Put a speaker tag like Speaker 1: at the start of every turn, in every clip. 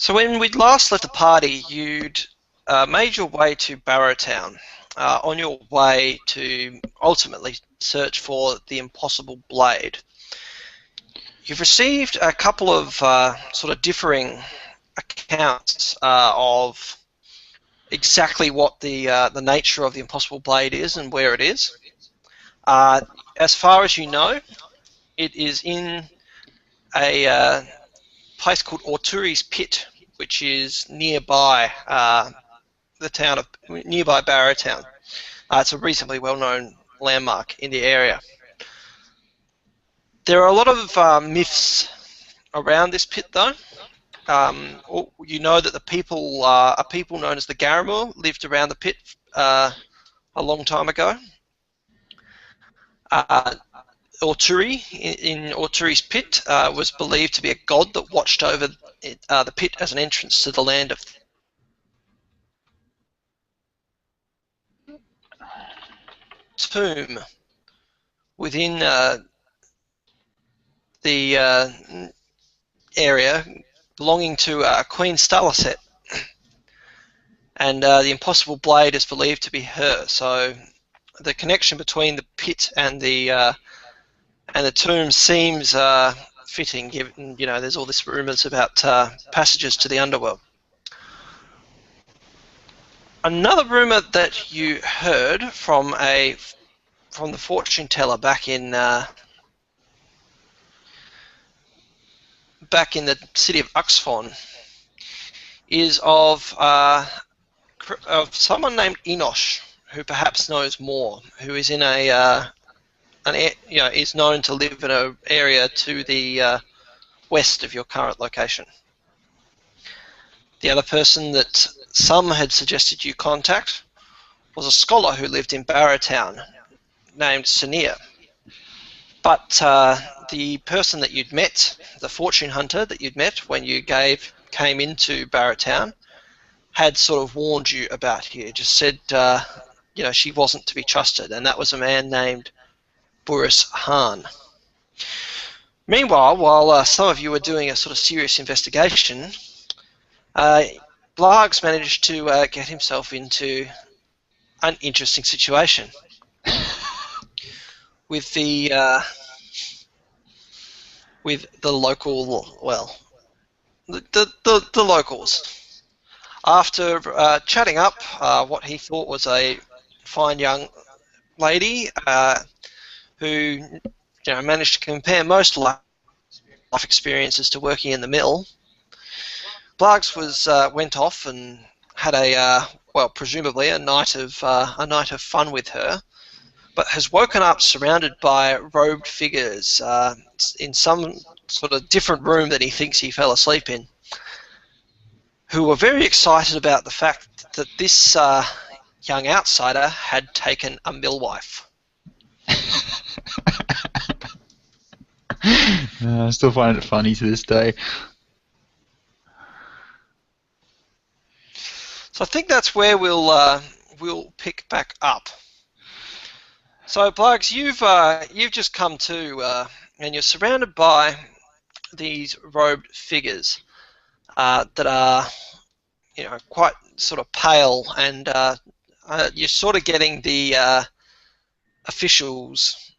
Speaker 1: So when we'd last left the party, you'd made your way to Barrowtown on your way to ultimately search for the impossible blade. You've received a couple of sort of differing accounts of exactly what the nature of the impossible blade is and where it is. As far as you know, it is in a place called Orturi's Pit, which is nearby the town of nearby Barrowtown. It's a reasonably well-known landmark in the area. There are a lot of myths around this pit, though. You know that the people, a people known as the Garamur, lived around the pit a long time ago. Orturi, in Orturi's Pit, was believed to be a god that watched over the pit as an entrance to the land of tomb within the area belonging to Queen Stalaset, and the impossible blade is believed to be her. So the connection between the pit and the tomb seems fitting, given there's all this rumours about passages to the underworld. Another rumour that you heard from the fortune teller back in the city of Uxfon is of someone named Enosh, who perhaps knows more, who is in is known to live in an area to the west of your current location. The other person that some had suggested you contact was a scholar who lived in Barrowtown named Sania. But the person that you'd met, the fortune hunter that you'd met when you came into Barrowtown, had sort of warned you about here, just said she wasn't to be trusted, and that was a man named Boris Hahn. Meanwhile, while some of you were doing a sort of serious investigation, Blargs managed to get himself into an interesting situation with the local, the locals. After chatting up what he thought was a fine young lady who managed to compare most life experiences to working in the mill, Blargs went off and had presumably a night of fun with her, but has woken up surrounded by robed figures in some sort of different room that he thinks he fell asleep in, who were very excited about the fact that this young outsider had taken a millwife.
Speaker 2: I still find it funny to this day.
Speaker 1: So I think that's where we'll pick back up. So Blargs, you've just come to, and you're surrounded by these robed figures that are, quite sort of pale, and you're sort of getting the officials'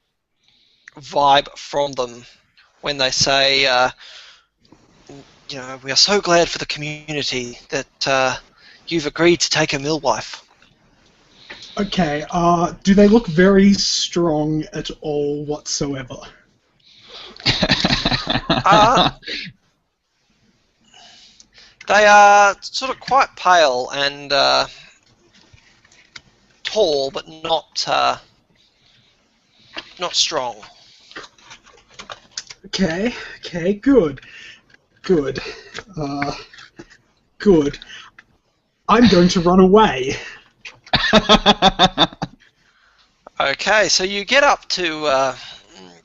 Speaker 1: vibe from them when they say, we are so glad for the community that you've agreed to take a millwife.
Speaker 3: Okay, do they look very strong at all whatsoever?
Speaker 1: They are sort of quite pale and tall, but not strong.
Speaker 3: Okay, good. Good. I'm going to run away.
Speaker 1: Okay, so you get up to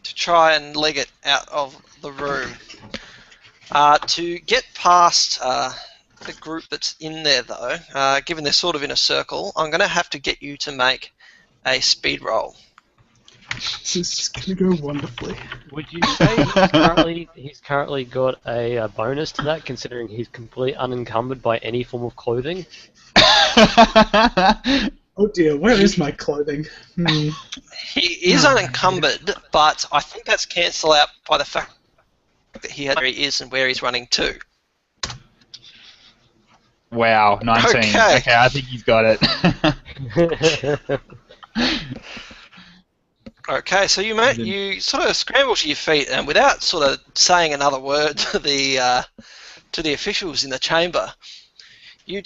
Speaker 1: try and leg it out of the room. To get past the group that's in there, though, given they're sort of in a circle, I'm going to have to get you to make a speed roll.
Speaker 3: This is gonna go wonderfully.
Speaker 4: Would you say he's currently got a bonus to that, considering he's completely unencumbered by any form of clothing?
Speaker 3: Oh dear, where is my clothing?
Speaker 1: He is unencumbered, but I think that's cancelled out by the fact that where he is and where he's running to.
Speaker 2: Wow, 19.
Speaker 1: Okay.
Speaker 2: Okay, I think he's got it.
Speaker 1: Okay, so you sort of scramble to your feet, and without sort of saying another word to the officials in the chamber, you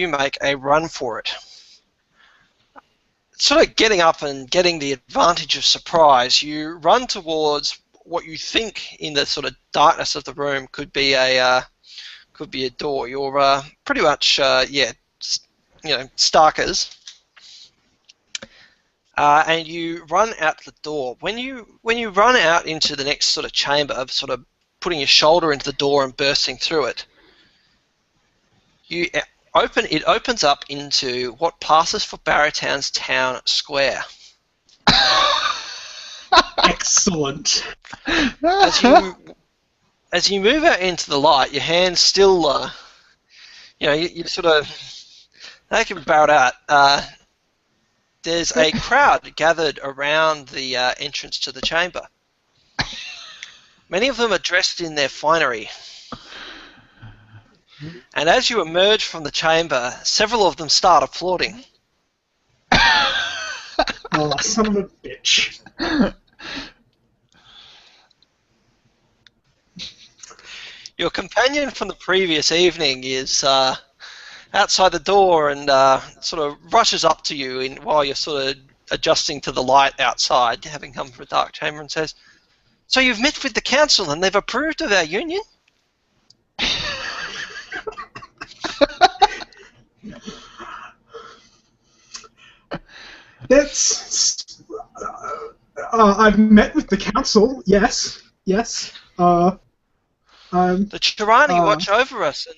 Speaker 1: make a run for it. Sort of getting up and getting the advantage of surprise, you run towards what you think in the sort of darkness of the room could be a door. You're pretty much starkers. And you run out the door. When you run out into the next sort of chamber, of sort of putting your shoulder into the door and bursting through it, it opens up into what passes for Barrowtown's town square.
Speaker 3: Excellent.
Speaker 1: As you move out into the light, your hands still, you sort of, they can barrel out. There's a crowd gathered around the entrance to the chamber. Many of them are dressed in their finery. And as you emerge from the chamber, several of them start applauding.
Speaker 3: Oh, son of a bitch.
Speaker 1: Your companion from the previous evening is outside the door and sort of rushes up to you while you're sort of adjusting to the light outside, having come from a dark chamber, and says, "So you've met with the council and they've approved of our union?"
Speaker 3: That's. I've met with the council. Yes.
Speaker 1: The Chirani watch over us, and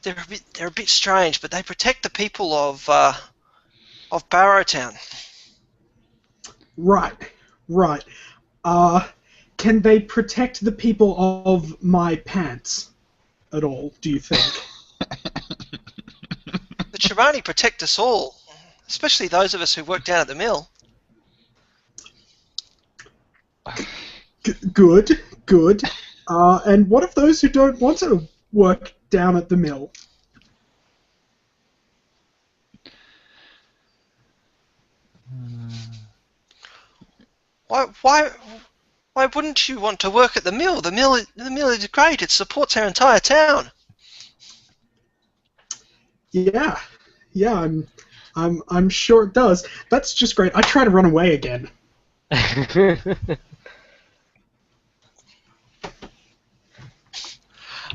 Speaker 1: they're a bit strange, but they protect the people of Barrowtown.
Speaker 3: Right. Can they protect the people of my pants at all, do you think?
Speaker 1: The Chirani protect us all, especially those of us who work down at the mill.
Speaker 3: Good. And what of those who don't want to work down at the mill?
Speaker 1: Why wouldn't you want to work at the mill? The mill is great. It supports our entire town.
Speaker 3: Yeah, I'm sure it does. That's just great. I try to run away again.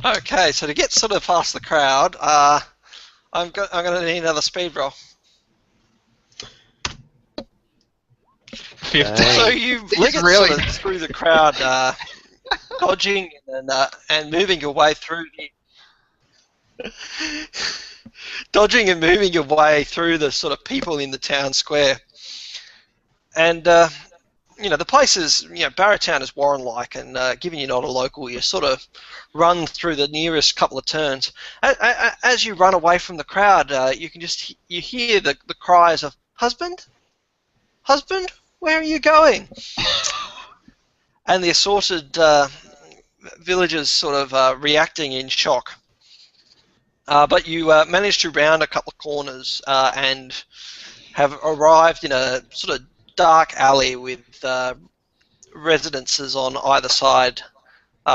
Speaker 1: Okay, so to get sort of past the crowd, I'm going to need another speed roll.
Speaker 2: 15.
Speaker 1: So you leg it
Speaker 2: really
Speaker 1: sort of through the crowd, dodging and moving your way through dodging and moving your way through the sort of people in the town square. And the place is, Barrowtown is Warren-like, and given you're not a local, you sort of run through the nearest couple of turns. As you run away from the crowd, you can you hear the cries of "Husband, husband, where are you going?" And the assorted villagers sort of reacting in shock. But you manage to round a couple of corners and have arrived in a sort of dark alley with residences on either side,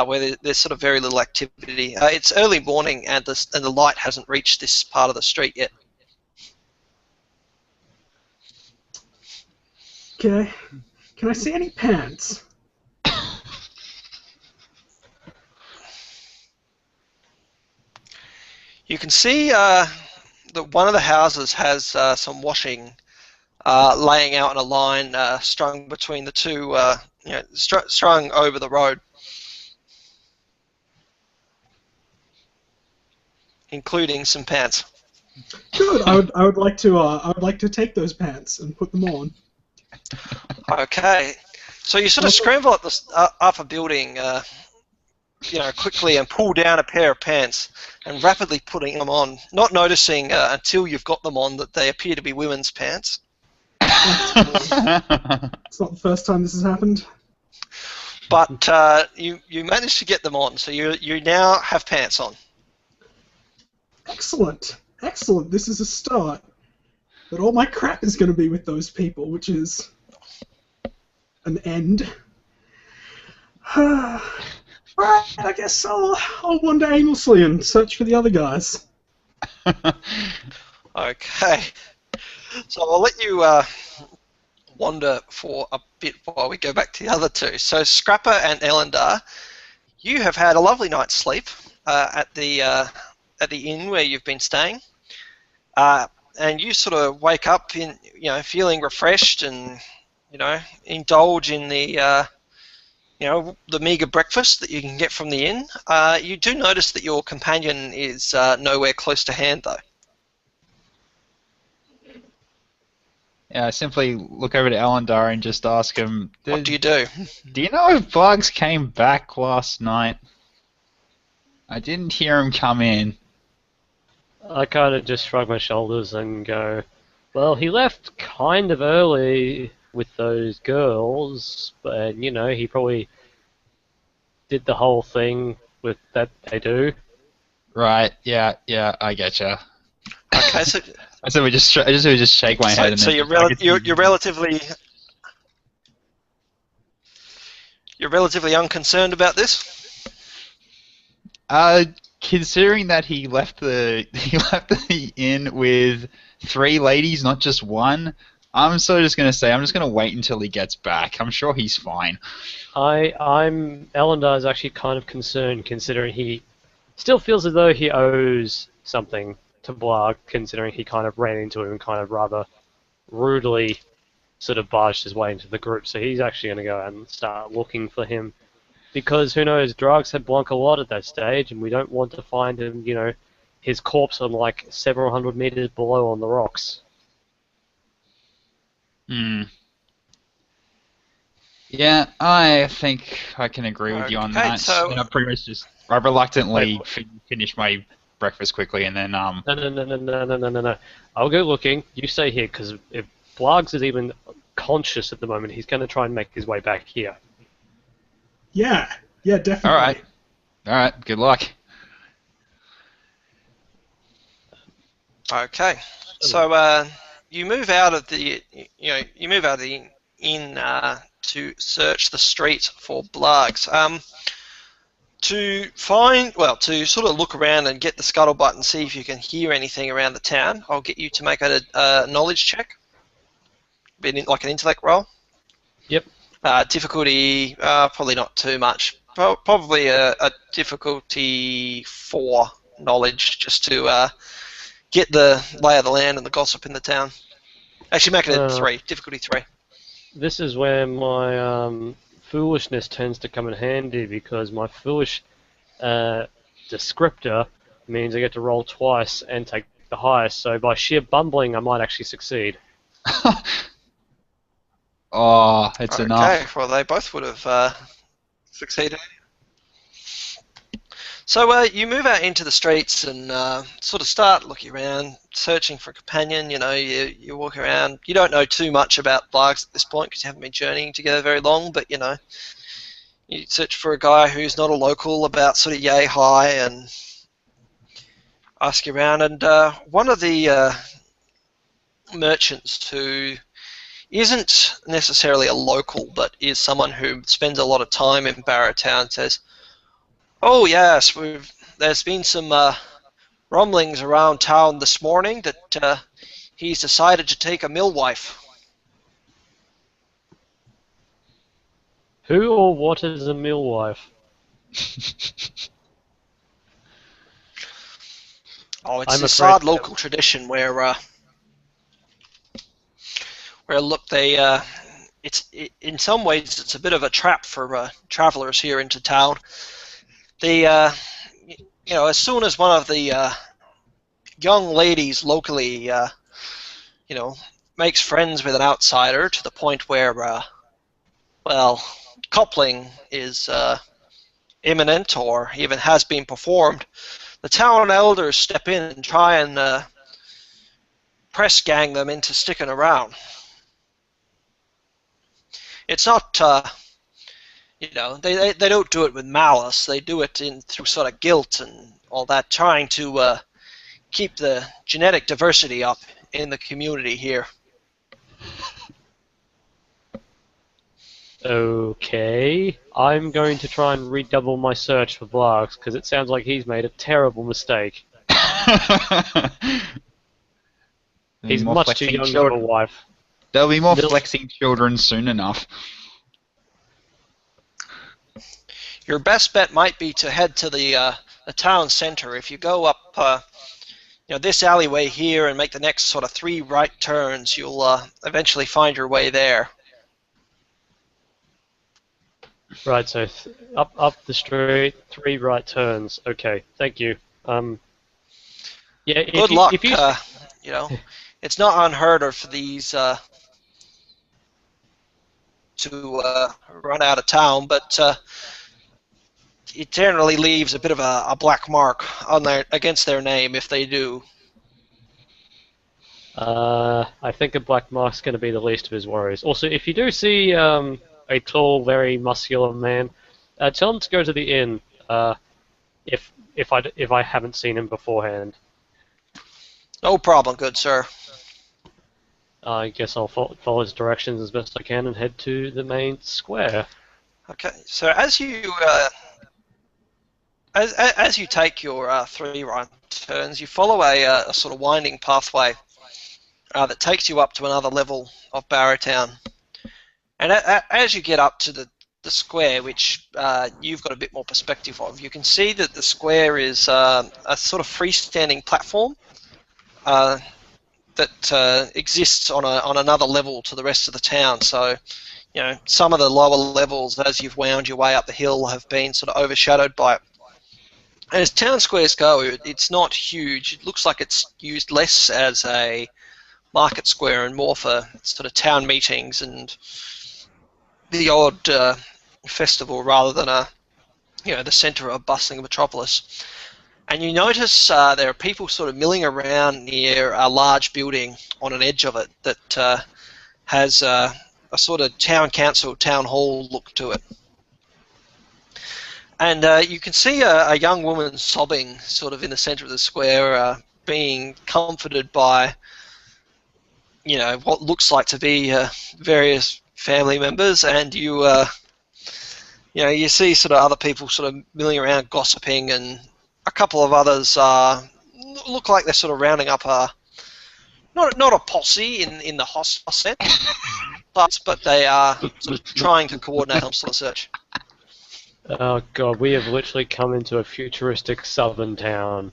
Speaker 1: where there's sort of very little activity. It's early morning, and the light hasn't reached this part of the street yet.
Speaker 3: Can I see any pants?
Speaker 1: You can see that one of the houses has some washing laying out in a line strung between the two, strung over the road, including some pants.
Speaker 3: Good. I would like to take those pants and put them on.
Speaker 1: Okay. So you sort of scramble up up a building, quickly and pull down a pair of pants and rapidly putting them on, not noticing until you've got them on that they appear to be women's pants.
Speaker 3: It's not the first time this has happened.
Speaker 1: But you managed to get them on, so you now have pants on.
Speaker 3: Excellent. Excellent. This is a start. But all my crap is going to be with those people, which is an end. Right, I guess I'll wander aimlessly and search for the other guys.
Speaker 1: Okay. So I'll let you wander for a bit while we go back to the other two. So Scrapper and Elendar, you have had a lovely night's sleep at the inn where you've been staying, and you sort of wake up in feeling refreshed and indulge in the the meager breakfast that you can get from the inn. You do notice that your companion is nowhere close to hand though.
Speaker 2: Yeah, I simply look over to Elendar and just ask him,
Speaker 1: What do you do?
Speaker 2: do you know if Bugs came back last night? I didn't hear him come in.
Speaker 4: I kind of just shrug my shoulders and go, well, he left kind of early with those girls, but he probably did the whole thing with that they do.
Speaker 2: Right, yeah, I getcha.
Speaker 1: Okay, so
Speaker 2: I would just shake my head and
Speaker 1: so
Speaker 2: then
Speaker 1: you're relatively unconcerned about this.
Speaker 2: Considering that he left the inn with 3 ladies, not just one, I'm sort of just gonna say I'm just gonna wait until he gets back. I'm sure he's fine.
Speaker 4: Elendar is actually kind of concerned, considering he still feels as though he owes something to Blarg, considering he kind of ran into him and kind of rather rudely sort of barged his way into the group. So he's actually going to go and start looking for him, because who knows, Drags had Blanc a lot at that stage, and we don't want to find him, his corpse on like several hundred meters below on the rocks.
Speaker 2: Hmm. Yeah, I think I can agree with you on
Speaker 1: Okay,
Speaker 2: that.
Speaker 1: so-
Speaker 2: And I reluctantly finish my breakfast quickly, and then
Speaker 4: No. I'll go looking. You stay here, because if Blargs is even conscious at the moment, he's going to try and make his way back here.
Speaker 3: Yeah, definitely.
Speaker 2: all right, good luck.
Speaker 1: Okay, so you move out of the inn to search the street for Blargs. To sort of look around and get the scuttlebutt and see if you can hear anything around the town, I'll get you to make a knowledge check, like an intellect roll.
Speaker 4: Yep.
Speaker 1: Difficulty, probably not too much. Probably a difficulty 4 knowledge, just to get the lay of the land and the gossip in the town. Actually, make it a 3. Difficulty 3.
Speaker 4: This is where my foolishness tends to come in handy, because my foolish descriptor means I get to roll twice and take the highest, so by sheer bumbling I might actually succeed.
Speaker 2: Oh, it's enough.
Speaker 1: Okay, well they both would have succeeded. So you move out into the streets and sort of start looking around, searching for a companion. You walk around. You don't know too much about Blargs at this point because you haven't been journeying together very long, but you search for a guy who's not a local, about sort of yay high, and ask around. And one of the merchants who isn't necessarily a local, but is someone who spends a lot of time in Barrowtown, says, "Oh yes, there's been some rumblings around town this morning that he's decided to take a millwife."
Speaker 4: Who or what is a millwife?
Speaker 1: Oh, it's
Speaker 4: I'm
Speaker 1: a
Speaker 4: afraid
Speaker 1: sad
Speaker 4: that-
Speaker 1: local tradition where look, in some ways it's a bit of a trap for travellers here into town. As soon as one of the young ladies locally, makes friends with an outsider to the point where, well, coupling is imminent or even has been performed, the town elders step in and try and press gang them into sticking around. It's not, they don't do it with malice. They do it through sort of guilt and all that, trying to keep the genetic diversity up in the community here.
Speaker 4: Okay, I'm going to try and redouble my search for Blarks, because it sounds like he's made a terrible mistake. He's
Speaker 2: More
Speaker 4: much too
Speaker 2: flexing
Speaker 4: young to have a
Speaker 2: children.
Speaker 4: wife.
Speaker 2: There'll be more
Speaker 4: Little-
Speaker 2: flexing children soon enough.
Speaker 1: Your best bet might be to head to the town center. If you go up this alleyway here and make the next sort of 3 right turns, you'll eventually find your way there.
Speaker 4: Right, so up the street, 3 right turns. Okay, thank you. Yeah,
Speaker 1: Good luck.
Speaker 4: If you,
Speaker 1: It's not unheard of for these to run out of town, but it generally leaves a bit of a black mark on against their name if they do.
Speaker 4: I think a black mark's going to be the least of his worries. Also, if you do see a tall, very muscular man, tell him to go to the inn. If I haven't seen him beforehand,
Speaker 1: No problem, good sir.
Speaker 4: I guess I'll follow his directions as best I can and head to the main square.
Speaker 1: Okay, so as you take your 3 right turns, you follow a sort of winding pathway that takes you up to another level of Barrowtown. And as you get up to the square, which you've got a bit more perspective of, you can see that the square is a sort of freestanding platform that exists on another level to the rest of the town. So, some of the lower levels, as you've wound your way up the hill, have been sort of overshadowed by it. And as town squares go, it's not huge. It looks like it's used less as a market square and more for sort of town meetings and the odd festival rather than the centre of a bustling metropolis. And you notice there are people sort of milling around near a large building on an edge of it that has a sort of town council, town hall look to it. And you can see a young woman sobbing sort of in the centre of the square, being comforted by, what looks like to be various family members, and you see sort of other people sort of milling around gossiping, and a couple of others look like they're sort of rounding up not a posse in the hostile sense, but they are sort of trying to coordinate some sort of search.
Speaker 4: Oh god, we have literally come into a futuristic southern town.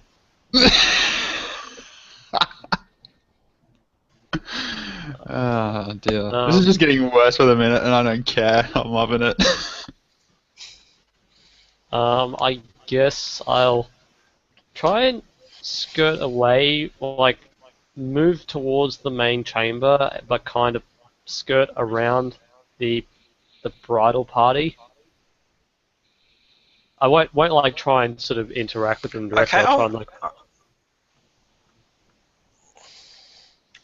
Speaker 2: Oh dear. This is just getting worse for the minute, and I don't care. I'm loving it.
Speaker 4: I guess I'll try and skirt away, like move towards the main chamber, but kind of skirt around the bridal party. I won't like try and sort of interact with them directly.
Speaker 1: Okay,
Speaker 4: I'll try and,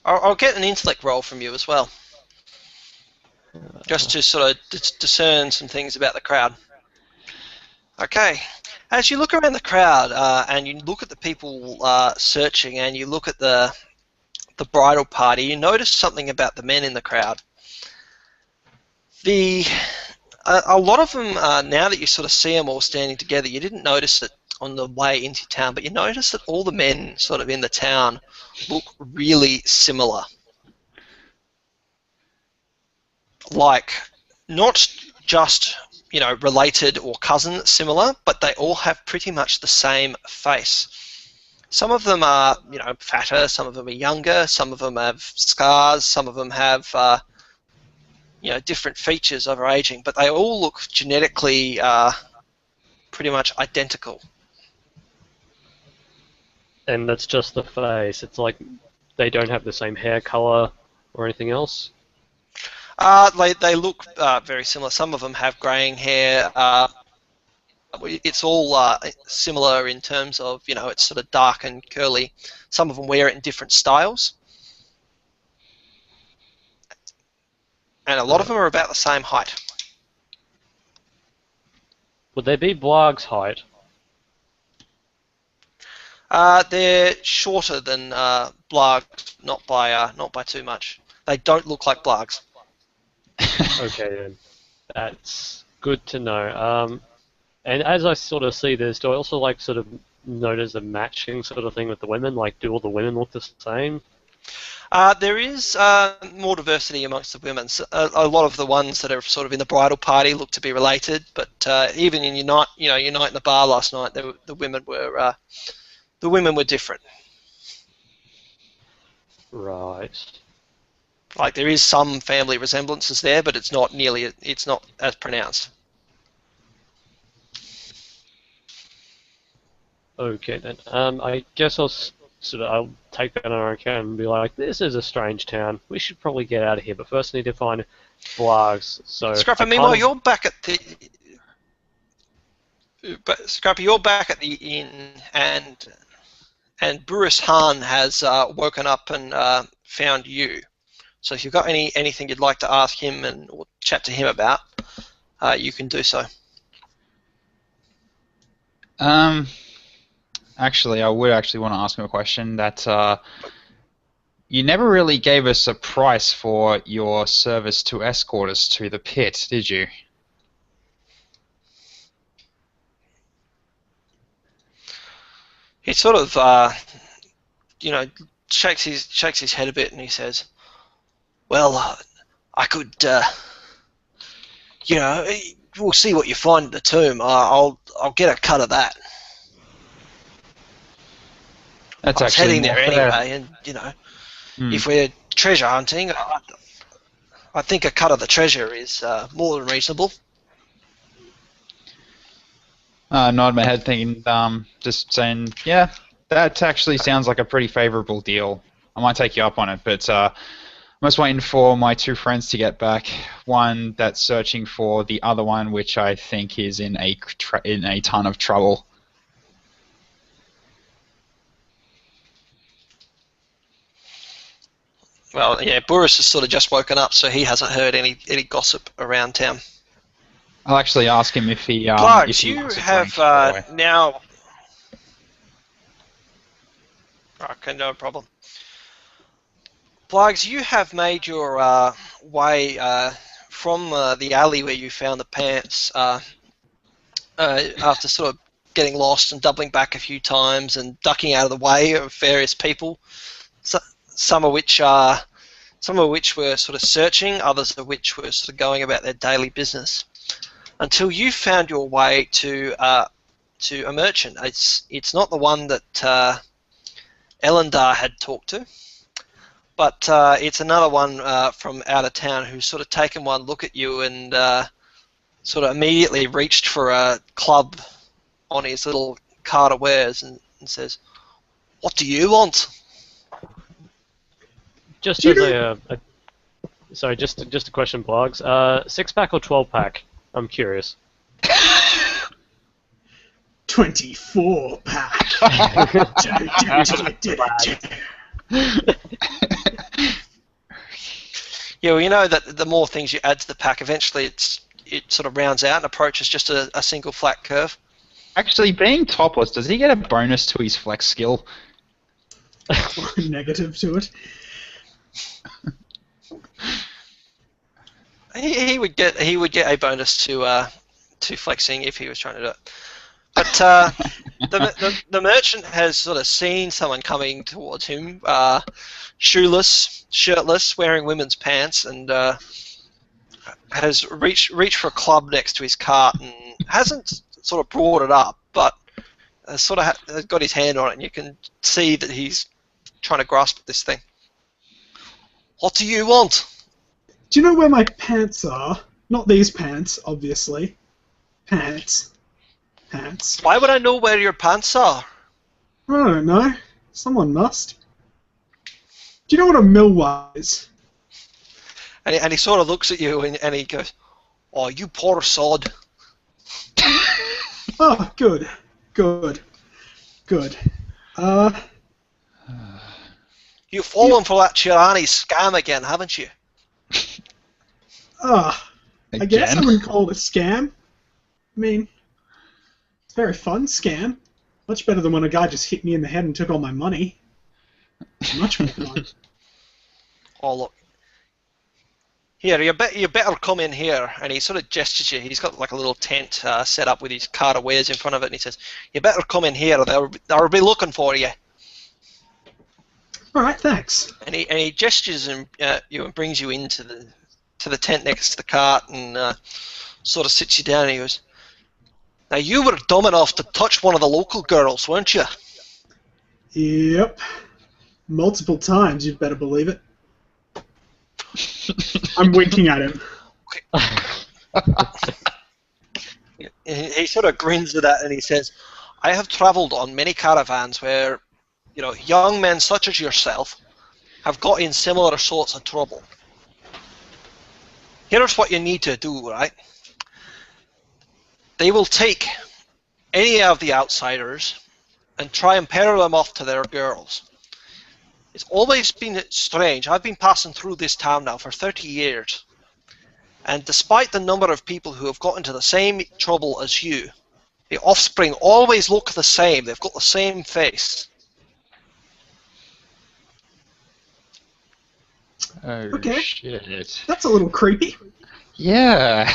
Speaker 1: I'll get an intellect roll from you as well, just to sort of discern some things about the crowd. Okay, as you look around the crowd and you look at the people searching, and you look at the bridal party, you notice something about the men in the crowd. A lot of them, now that you sort of see them all standing together, you didn't notice it on the way into town, but you notice that all the men sort of in the town look really similar. Like, not just, related or cousin similar, but they all have pretty much the same face. Some of them are, fatter, some of them are younger, some of them have scars, some of them have, different features of aging, but they all look genetically pretty much identical.
Speaker 4: and that's just the face. It's like they don't have the same hair color. or anything else?
Speaker 1: They look very similar. Some of them have greying hair. It's all similar in terms of, it's sort of dark and curly. Some of them wear it in different styles. And a lot of them are about the same height.
Speaker 4: Would they be Blarg's height?
Speaker 1: They're shorter than Blarg, not by too much. They don't look like Blargs.
Speaker 4: Okay, then. That's good to know. And as I sort of see this, do I also like sort of notice a matching sort of thing with the women? Like, do all the women look the same?
Speaker 1: There is more diversity amongst the women. So, a lot of the ones that are sort of in the bridal party look to be related, but even in your night in the bar last night, the women were different.
Speaker 4: Right.
Speaker 1: Like, there is some family resemblances there, but it's not as pronounced.
Speaker 4: Okay, then. I guess I'll take that on our account and be like, this is a strange town. We should probably get out of here, but first I need to find Blargs. So
Speaker 1: Scrappy, meanwhile, you're back at the inn, and Burris Hahn has woken up and found you. So if you've got anything you'd like to ask him or chat to him about, you can do so.
Speaker 2: Actually, I would actually want to ask him a question. That you never really gave us a price for your service to escort us to the pit, did you?
Speaker 1: He sort of, shakes his head a bit, and he says, "Well, I could, we'll see what you find at the tomb. I'll get a cut of that."
Speaker 2: That's
Speaker 1: I was
Speaker 2: actually
Speaker 1: heading there
Speaker 2: more fair.
Speaker 1: anyway, and if we're treasure hunting, I think a cut of the treasure is more than reasonable.
Speaker 2: Nod my head, thinking, just saying, yeah, that actually sounds like a pretty favourable deal. I might take you up on it, but I'm just waiting for my two friends to get back. One that's searching for the other one, which I think is in a ton of trouble.
Speaker 1: Well, yeah, Burris has sort of just woken up, so he hasn't heard any gossip around town.
Speaker 2: I'll actually ask him if he
Speaker 1: Blargs, you
Speaker 2: wants a
Speaker 1: have
Speaker 2: drink, by the way.
Speaker 1: now. Okay, no problem. Blargs, you have made your way from the alley where you found the pants after sort of getting lost and doubling back a few times and ducking out of the way of various people. Some of which were sort of searching, others of which were sort of going about their daily business, until you found your way to a merchant. It's not the one that Elendar had talked to, but it's another one from out of town who's sort of taken one look at you and sort of immediately reached for a club on his little cart of wares and says, "What do you want?"
Speaker 4: Just as sorry, just a question, Blargs. 6-pack or 12-pack? I'm curious.
Speaker 3: 24-pack.
Speaker 1: Yeah, well, you know that the more things you add to the pack, eventually it sort of rounds out and approaches just a single flat curve.
Speaker 2: Actually, being topless, does he get a bonus to his flex skill?
Speaker 3: Negative to it.
Speaker 1: He would get a bonus to flexing if he was trying to do it. But the merchant has sort of seen someone coming towards him, shoeless, shirtless, wearing women's pants, and has reached for a club next to his cart and hasn't sort of brought it up, but has got his hand on it, and you can see that he's trying to grasp this thing. What do you want?
Speaker 3: Do you know where my pants are? Not these pants, obviously. Pants.
Speaker 1: Why would I know where your pants are?
Speaker 3: I don't know. Someone must. Do you know what a millwright is?
Speaker 1: And he sort of looks at you and he goes, "Oh, you poor sod.
Speaker 3: Oh, good. Good. Good.
Speaker 1: You've fallen for that Chirani scam again, haven't you?"
Speaker 3: I guess I
Speaker 2: Again?
Speaker 3: wouldn't call it a scam. I mean, it's a very fun scam. Much better than when a guy just hit me in the head and took all my money. Much more fun.
Speaker 1: Oh, look. Here, you better come in here. And he sort of gestures you. He's got like a little tent set up with his cart of wares in front of it, and he says, "You better come in here. They'll be looking for you."
Speaker 3: All right, thanks.
Speaker 1: And he gestures and you and brings you into the tent next to the cart and sort of sits you down. And he goes, "Now you were dumb enough to touch one of the local girls, weren't you?"
Speaker 3: Yep. Multiple times, you'd better believe it. I'm winking at him.
Speaker 1: He sort of grins at that and he says, "I have travelled on many caravans where, young men such as yourself have got in similar sorts of trouble. Here's what you need to do, right? They will take any of the outsiders and try and pair them off to their girls. It's always been strange. I've been passing through this town now for 30 years. And despite the number of people who have got into the same trouble as you, the offspring always look the same. They've got the same face."
Speaker 2: Oh,
Speaker 3: Okay.
Speaker 2: shit.
Speaker 3: That's a little creepy.
Speaker 2: Yeah.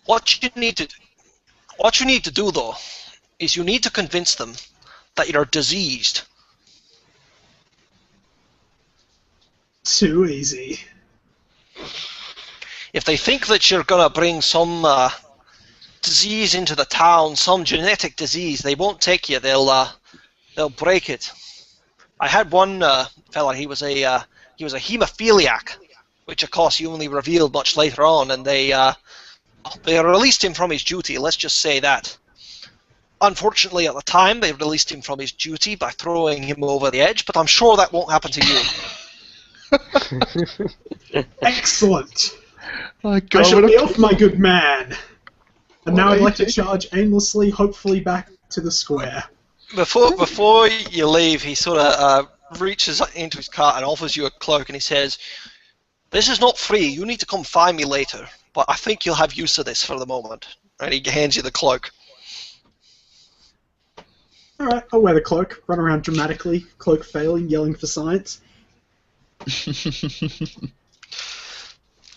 Speaker 1: What you need to do, though, is you need to convince them that you're diseased.
Speaker 3: Too easy.
Speaker 1: If they think that you're going to bring some disease into the town, some genetic disease, they won't take you. They'll break it. I had one fella. He was a hemophiliac, which of course you only revealed much later on, and they released him from his duty. Let's just say that. Unfortunately, at the time, they released him from his duty by throwing him over the edge. But I'm sure that won't happen to you.
Speaker 3: Excellent.
Speaker 2: My
Speaker 3: I shall be off, my good man. And now I'd like to charge aimlessly, hopefully back to the square.
Speaker 1: Before you leave, he sort of reaches into his cart and offers you a cloak, and he says, "This is not free. You need to come find me later, but I think you'll have use of this for the moment." And he hands you the cloak.
Speaker 3: Alright, I'll wear the cloak, run around dramatically, cloak failing, yelling for science.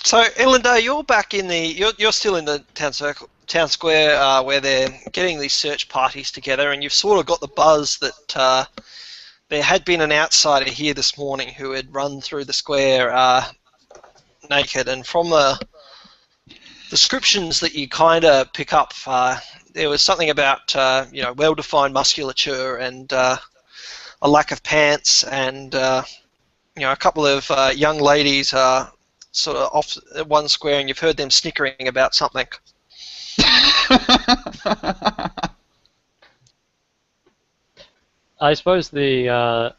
Speaker 1: So, Elinda, you're back in you're still in the town square where they're getting these search parties together, and you've sort of got the buzz that there had been an outsider here this morning who had run through the square naked, and from the descriptions that you kind of pick up, there was something about well-defined musculature and a lack of pants, and a couple of young ladies sort of off at one square, and you've heard them snickering about something.
Speaker 4: I suppose the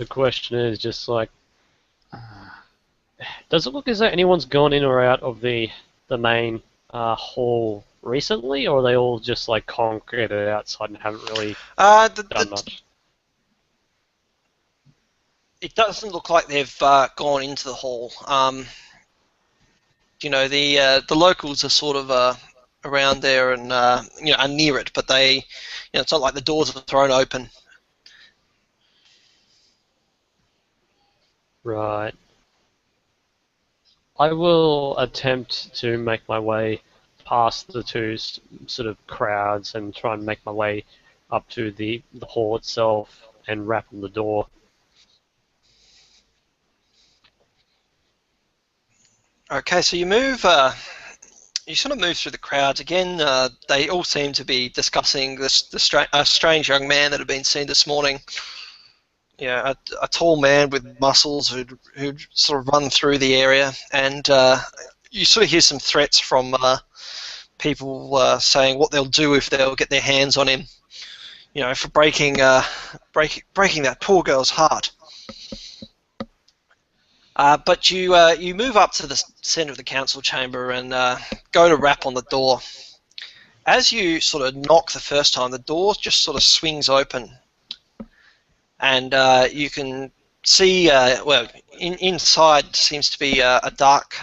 Speaker 4: question is just like, does it look as though anyone's gone in or out of the main hall recently, or are they all just like congregated outside and haven't really done much?
Speaker 1: It doesn't look like they've gone into the hall. The locals are sort of around there and are near it, but they, it's not like the doors are thrown open.
Speaker 4: Right. I will attempt to make my way past the two sort of crowds and try and make my way up to the hall itself and rap on the door.
Speaker 1: Okay, so you sort of move through the crowds again. They all seem to be discussing a strange young man that had been seen this morning. A tall man with muscles who'd sort of run through the area, and you sort of hear some threats from people saying what they'll do if they'll get their hands on him, for breaking that poor girl's heart. But you move up to the centre of the council chamber and go to rap on the door. As you sort of knock the first time, the door just sort of swings open, and you can see inside seems to be a dark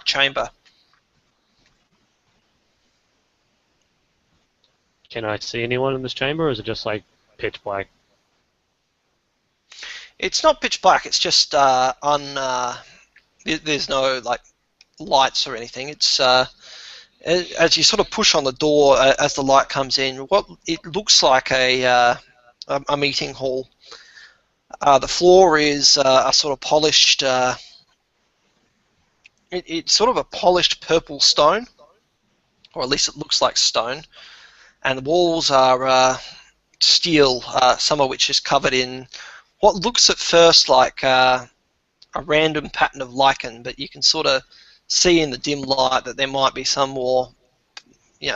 Speaker 1: chamber.
Speaker 4: Can I see anyone in this chamber, or is it just like pitch black?
Speaker 1: It's not pitch black. It's just there's no like lights or anything. It's as you sort of push on the door as the light comes in, what it looks like a meeting hall. The floor is a sort of polished. It's sort of a polished purple stone, or at least it looks like stone, and the walls are steel, some of which is covered in what looks at first like a random pattern of lichen, but you can sort of see in the dim light that there might be some more,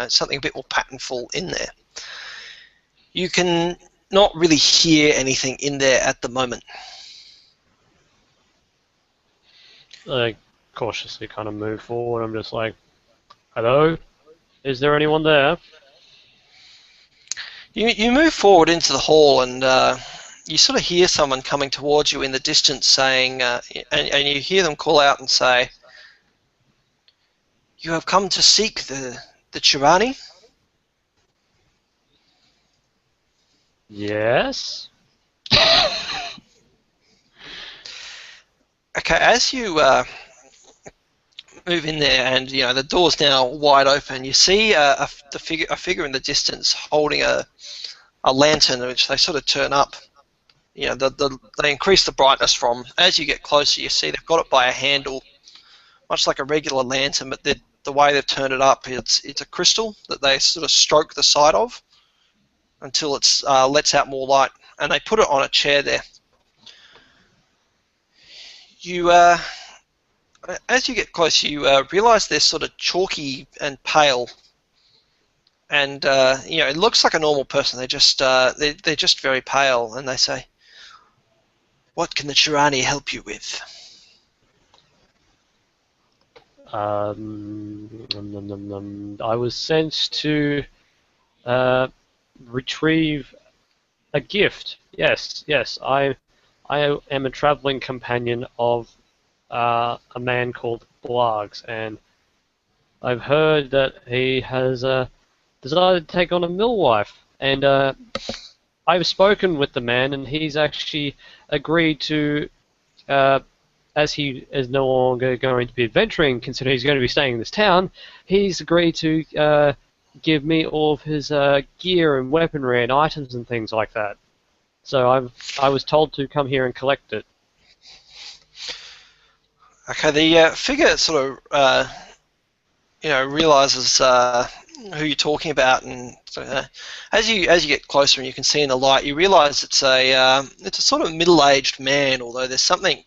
Speaker 1: something a bit more patternful in there. You can not really hear anything in there at the moment.
Speaker 4: I cautiously kind of move forward. I'm just like, hello? Is there anyone there?
Speaker 1: You move forward into the hall and you sort of hear someone coming towards you in the distance saying, and you hear them call out and say, "You have come to seek the Chirani?"
Speaker 4: Yes?
Speaker 1: Okay, as you move in there and the door's now wide open, you see a figure in the distance holding a lantern, which they sort of turn up. They increase the brightness from. As you get closer, you see they've got it by a handle, much like a regular lantern, but the way they've turned it up, it's a crystal that they sort of stroke the side of until it lets out more light, and they put it on a chair there. You, as you get close, you realise they're sort of chalky and pale, and it looks like a normal person. They're just very pale, and they say, "What can the Chirani help you with?"
Speaker 4: I was sent to retrieve a gift. Yes. I am a traveling companion of a man called Blargs, and I've heard that he has decided to take on a millwife. And I've spoken with the man, and he's actually agreed to, as he is no longer going to be adventuring, considering he's going to be staying in this town, he's agreed to give me all of his gear and weaponry and items and things like that. So I was told to come here and collect it.
Speaker 1: Okay, the figure sort of realizes who you're talking about, and as you get closer and you can see in the light, you realize it's a sort of middle-aged man, although there's something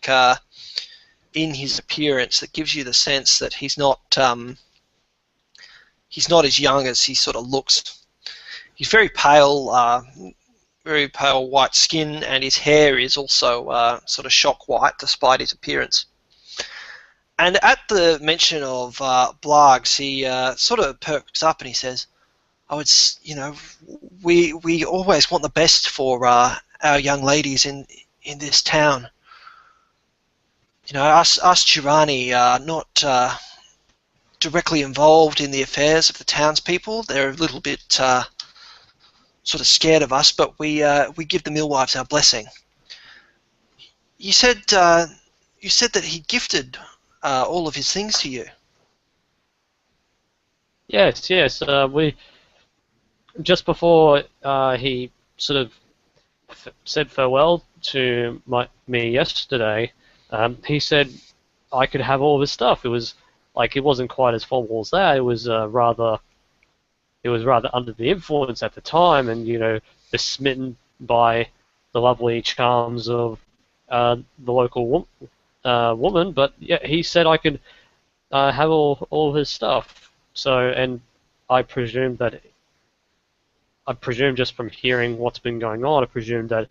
Speaker 1: in his appearance that gives you the sense that he's not as young as he sort of looks. He's very pale white skin, and his hair is also sort of shock white despite his appearance. And at the mention of Blargs, he sort of perks up and he says, we always want the best for our young ladies in this town. Us Chirani are not directly involved in the affairs of the townspeople. They're a little bit sort of scared of us, but we give the millwives our blessing. You said that he gifted all of his things to you.
Speaker 4: Yes. We just before he sort of said farewell to me yesterday, he said I could have all of his stuff. It was like it wasn't quite as formal as that. It was rather under the influence at the time, and besmitten by the lovely charms of the local woman. But yeah, he said I could have all his stuff. So, and I presume just from hearing what's been going on, I presume that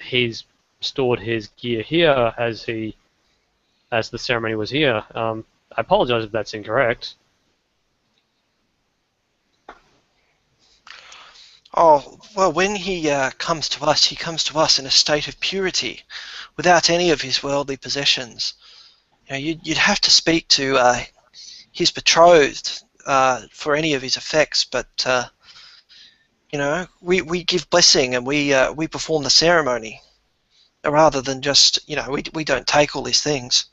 Speaker 4: he's stored his gear here as the ceremony was here. I apologize if that's incorrect.
Speaker 1: Oh, well, when he comes to us, he comes to us in a state of purity, without any of his worldly possessions. You know, you'd have to speak to his betrothed for any of his effects, but you know, we give blessing and we perform the ceremony, rather than just, you know, we don't take all these things.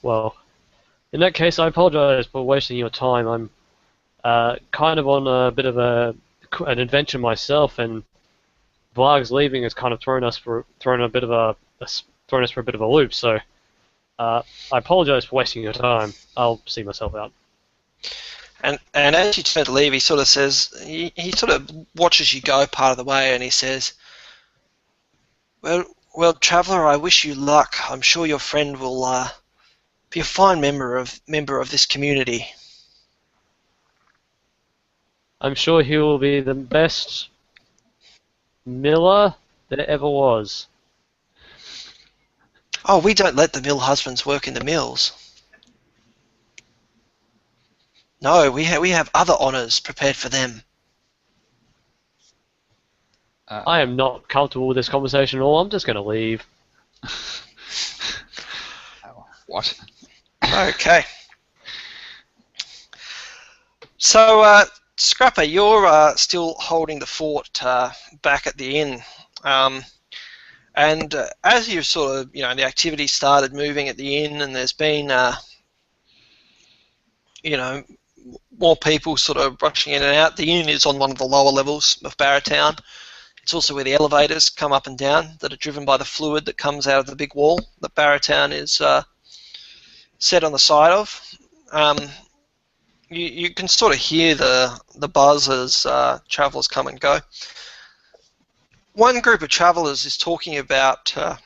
Speaker 4: Well, in that case, I apologize for wasting your time. I'm kind of on a bit of an adventure myself, and Blarg's leaving has kind of thrown us for a bit of a loop. So I apologize for wasting your time. I'll see myself out.
Speaker 1: And as you turn to leave, he sort of says, he sort of watches you go part of the way, and he says, well, traveller, I wish you luck. I'm sure your friend will be a fine member of this community.
Speaker 4: I'm sure he will be the best miller there ever was.
Speaker 1: Oh, we don't let the mill husbands work in the mills. No, we have other honours prepared for them.
Speaker 4: I am not comfortable with this conversation at all. I'm just going to leave.
Speaker 2: What?
Speaker 1: Okay. So, Scrapper, you're still holding the fort back at the inn. And as you've sort of, you know, the activity started moving at the inn, and there's been, you know, more people sort of rushing in and out. The inn is on one of the lower levels of Barrowtown. It's also where the elevators come up and down that are driven by the fluid that comes out of the big wall that Barrowtown is set on the side of. You can sort of hear the buzz as travellers come and go. One group of travellers is talking about some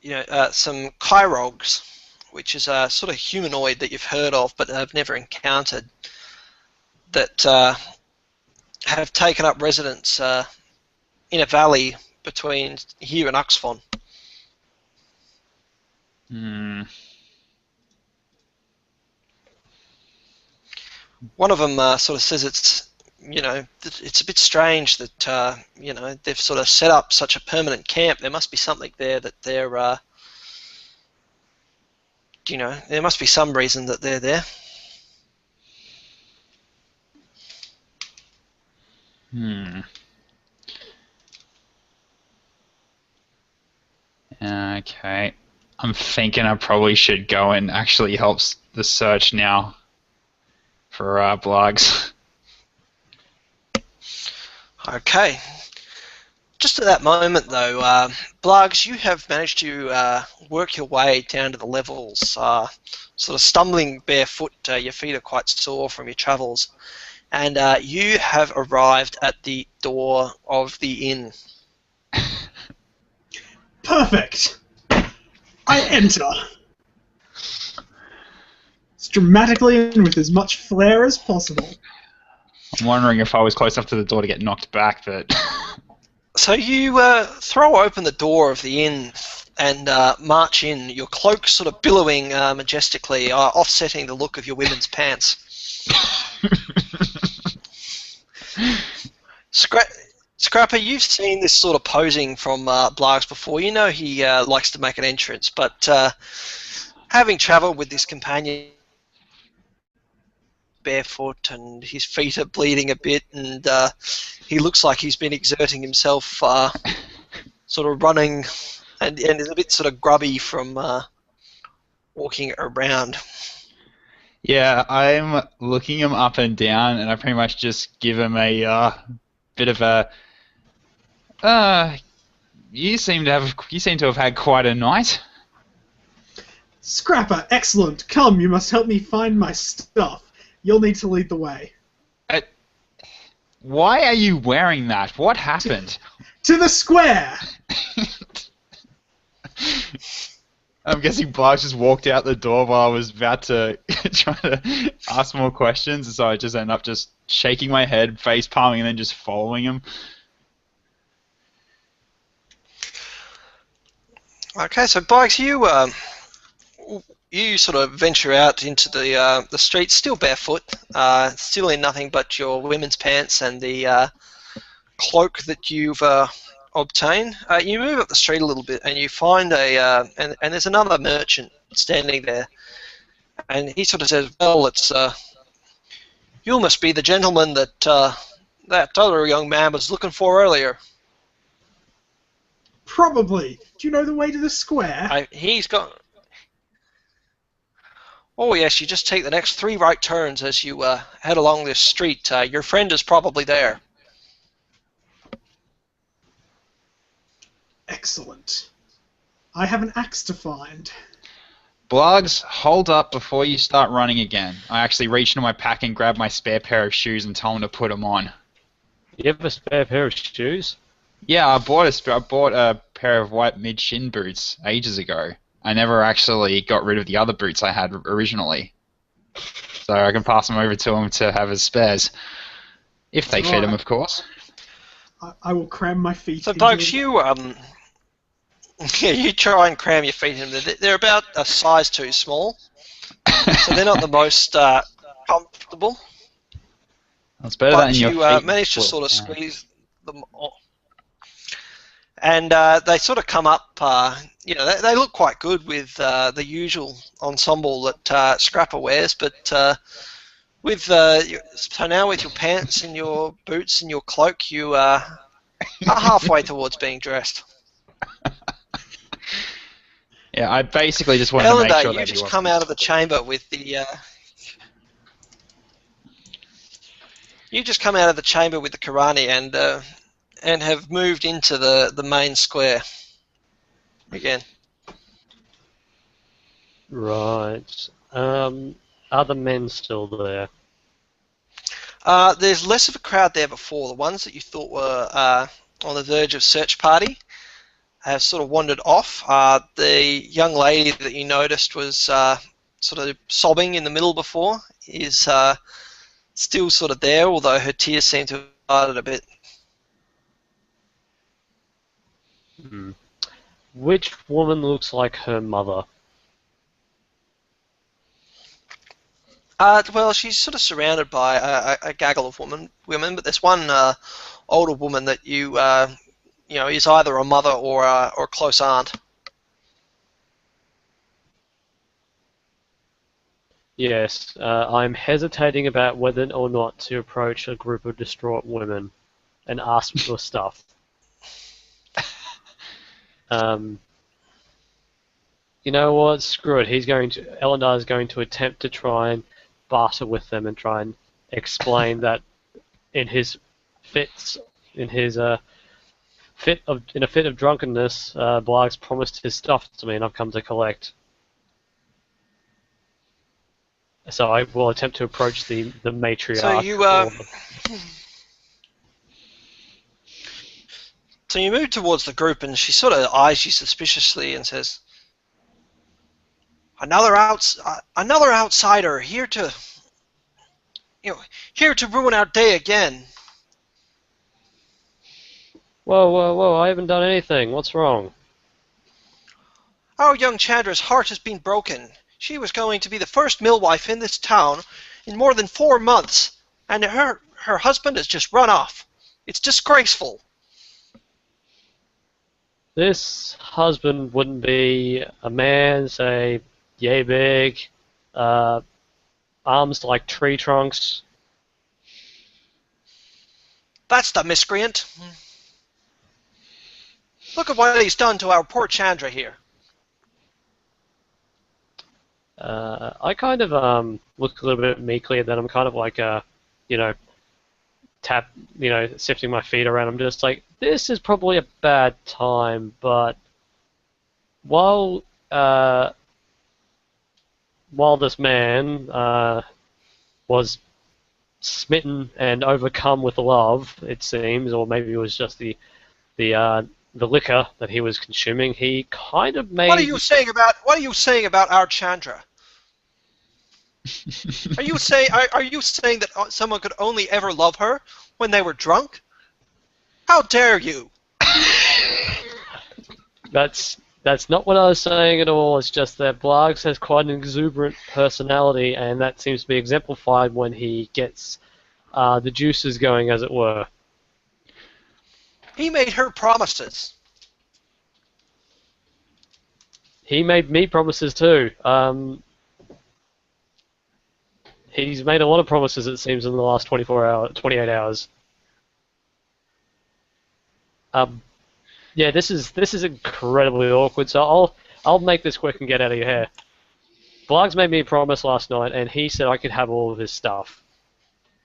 Speaker 1: Kyrogs, which is a sort of humanoid that you've heard of but have never encountered, that have taken up residence in a valley between here and Uxfon. One of them sort of says it's a bit strange that they've sort of set up such a permanent camp. There must be something there that they're there must be some reason that they're there.
Speaker 2: Okay. I'm thinking I probably should go and actually help the search now for blogs.
Speaker 1: Okay. Just at that moment, though, Blargs, you have managed to work your way down to the levels, sort of stumbling barefoot. Your feet are quite sore from your travels, and you have arrived at the door of the inn.
Speaker 3: Perfect! I enter. As dramatically and with as much flair as possible.
Speaker 2: I'm wondering if I was close enough to the door to get knocked back, but...
Speaker 1: So you throw open the door of the inn and march in, your cloak sort of billowing majestically, offsetting the look of your women's pants. Scrapper, you've seen this sort of posing from Blargs before. You know he likes to make an entrance, but having travelled with this companion barefoot and his feet are bleeding a bit, and he looks like he's been exerting himself sort of running, and is a bit sort of grubby from walking around.
Speaker 2: Yeah, I'm looking him up and down, and I pretty much just give him a bit of a... you seem to have had quite a night.
Speaker 3: Scrapper, excellent. Come, you must help me find my stuff. You'll need to lead the way.
Speaker 2: Why are you wearing that? What happened?
Speaker 3: To the square!
Speaker 2: I'm guessing Blarg just walked out the door while I was about to try to ask more questions, and so I just ended up just shaking my head, face palming, and then just following him.
Speaker 1: Okay, so Bikes, you sort of venture out into the streets, still barefoot, still in nothing but your women's pants and the cloak that you've obtained. You move up the street a little bit, and you find and there's another merchant standing there, and he sort of says, "Well, it's you must be the gentleman that that other young man was looking for earlier."
Speaker 3: Probably. Do you know the way to the square?
Speaker 1: He's got. Oh yes, you just take the next 3 right turns as you head along this street. Your friend is probably there.
Speaker 3: Excellent. I have an axe to find.
Speaker 2: Blargs, hold up before you start running again. I actually reach into my pack and grab my spare pair of shoes and tell him to put them on.
Speaker 4: You have a spare pair of shoes?
Speaker 2: Yeah, I bought a pair of white mid-shin boots ages ago. I never actually got rid of the other boots I had originally. So I can pass them over to him to have as spares. If they fit him, of course.
Speaker 3: I will cram my feet
Speaker 1: So,
Speaker 3: into
Speaker 1: folks,
Speaker 3: them.
Speaker 1: you try and cram your feet in them. They're about a size too small, so they're not the most comfortable.
Speaker 2: It's better
Speaker 1: But
Speaker 2: than your
Speaker 1: you
Speaker 2: feet.
Speaker 1: manage to sort of squeeze them off. And they sort of come up, they look quite good with the usual ensemble that Scrapper wears, but so now with your pants and your boots and your cloak, you are halfway towards being dressed.
Speaker 2: Yeah, I basically just wanted to make sure
Speaker 1: you
Speaker 2: that
Speaker 1: just come out of the chamber with the. You just come out of the chamber with the Karani and have moved into the main square again.
Speaker 4: Right. Are the men still there?
Speaker 1: There's less of a crowd there before. The ones that you thought were on the verge of search party have sort of wandered off. The young lady that you noticed was sort of sobbing in the middle before is still sort of there, although her tears seem to have started a bit.
Speaker 4: Which woman looks like her mother?
Speaker 1: Well, she's sort of surrounded by a gaggle of women, but there's one older woman that is either a mother or a close aunt.
Speaker 4: Yes, I'm hesitating about whether or not to approach a group of distraught women and ask for stuff. You know what? Screw it. Elendar is going to attempt to try and barter with them and try and explain that in his fits, in a fit of drunkenness, Blarg's promised his stuff to me, and I've come to collect. So I will attempt to approach the matriarch.
Speaker 1: So you move towards the group, and she sort of eyes you suspiciously and says, "Another outsider here to ruin our day again."
Speaker 4: Whoa! I haven't done anything. What's wrong?
Speaker 1: Our young Chandra's heart has been broken. She was going to be the first millwife in this town in more than 4 months, and her husband has just run off. It's disgraceful.
Speaker 4: This husband wouldn't be a man, say, yay big, arms like tree trunks.
Speaker 1: That's the miscreant. Look at what he's done to our poor Chandra here.
Speaker 4: I kind of look a little bit meekly, and then I'm kind of like, sifting my feet around. I'm just like, this is probably a bad time, but while this man was smitten and overcome with love, it seems, or maybe it was just the the liquor that he was consuming, he kind of made.
Speaker 1: What are you saying about our Chandra? Are you saying that someone could only ever love her when they were drunk? How dare you?
Speaker 4: That's not what I was saying at all. It's just that Blargs has quite an exuberant personality, and that seems to be exemplified when he gets the juices going, as it were.
Speaker 1: He made her promises.
Speaker 4: He made me promises too. He's made a lot of promises, it seems, in the last 28 hours. Yeah, this is incredibly awkward. So I'll make this quick and get out of your hair. Blargs made me a promise last night, and he said I could have all of his stuff.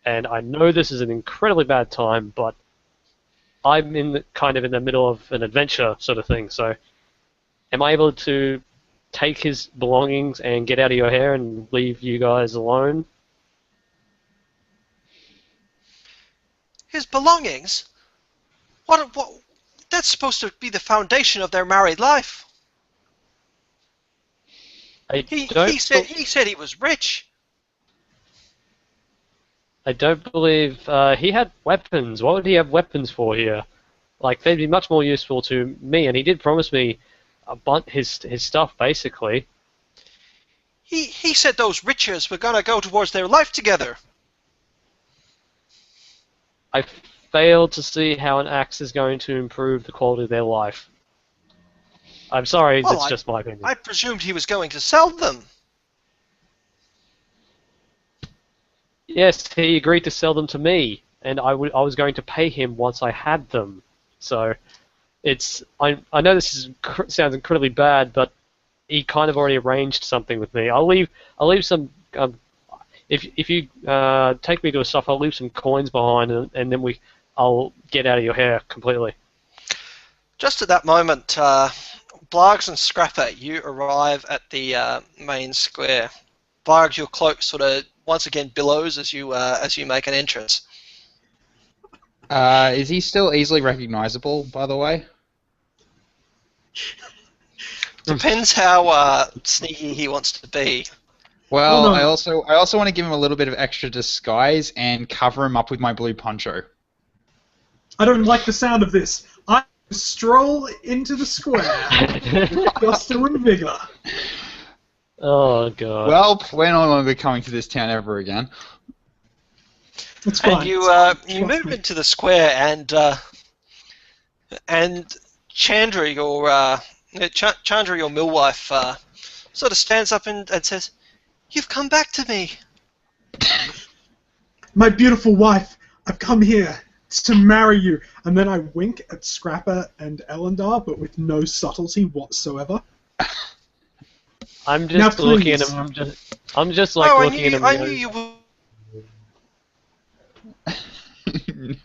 Speaker 4: And I know this is an incredibly bad time, but I'm kind of in the middle of an adventure sort of thing. So, am I able to take his belongings and get out of your hair and leave you guys alone?
Speaker 1: His belongings? What? That's supposed to be the foundation of their married life. He said he was rich.
Speaker 4: I don't believe he had weapons. What would he have weapons for here? Like, they'd be much more useful to me, and he did promise me his stuff, basically.
Speaker 1: He said those riches were gonna go towards their life together.
Speaker 4: I failed to see how an axe is going to improve the quality of their life. I'm sorry,
Speaker 1: Well,
Speaker 4: it's just my opinion.
Speaker 1: I presumed he was going to sell them.
Speaker 4: Yes, he agreed to sell them to me, and I was going to pay him once I had them. So, I know this sounds incredibly bad, but he kind of already arranged something with me. I'll leave some. If you take me to a stuff, I'll leave some coins behind, and then I'll get out of your hair completely.
Speaker 1: Just at that moment, Blargs and Scrapper, you arrive at the main square. Blargs, your cloak sort of once again billows as you make an entrance.
Speaker 2: Is he still easily recognizable, by the way?
Speaker 1: Depends how sneaky he wants to be.
Speaker 2: Well,
Speaker 3: Oh, no.
Speaker 2: I also want to give him a little bit of extra disguise and cover him up with my blue poncho.
Speaker 3: I don't like the sound of this. I stroll into the square with gusto and vigor.
Speaker 4: Oh god.
Speaker 2: Well, we're no longer coming to this town ever again.
Speaker 3: It's fine.
Speaker 1: And you
Speaker 3: Trust
Speaker 1: move
Speaker 3: me.
Speaker 1: into the square, and Chandra, your millwife, sort of stands up and says, "You've come back to me."
Speaker 3: My beautiful wife, I've come here to marry you. And then I wink at Scrapper and Elendar, but with no subtlety whatsoever.
Speaker 4: I'm
Speaker 3: Now,
Speaker 4: just looking at
Speaker 3: please.
Speaker 4: him. I'm just like
Speaker 1: Oh,
Speaker 4: looking at him.
Speaker 1: I knew you would.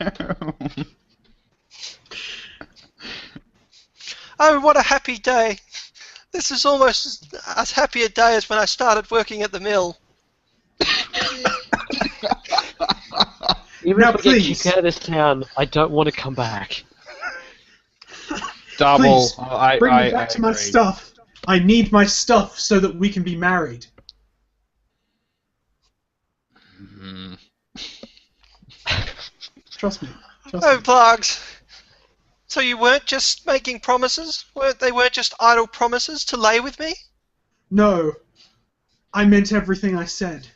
Speaker 2: No.
Speaker 1: Oh, what a happy day! This is almost as happy a day as when I started working at the mill.
Speaker 4: Even
Speaker 3: Now,
Speaker 4: if I get
Speaker 3: please.
Speaker 4: kicked out of this town, I don't want to come back.
Speaker 2: Double.
Speaker 3: Please, bring me back to my
Speaker 2: agree.
Speaker 3: stuff. I need my stuff so that we can be married.
Speaker 2: Hmm.
Speaker 3: Trust me.
Speaker 1: Oh, Blargs. So you weren't just making promises? They weren't just idle promises to lay with me?
Speaker 3: No, I meant everything I said.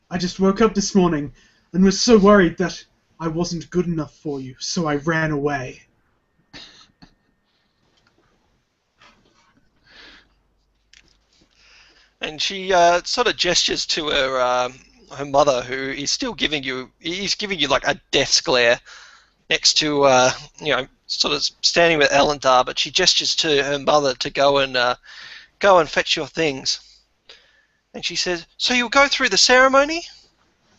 Speaker 3: I just woke up this morning and was so worried that I wasn't good enough for you, so I ran away.
Speaker 1: And she sort of gestures to her mother, who is still giving you like a death glare next to sort of standing with Elendar, but she gestures to her mother to go and fetch your things. And she says, "So you'll go through the ceremony?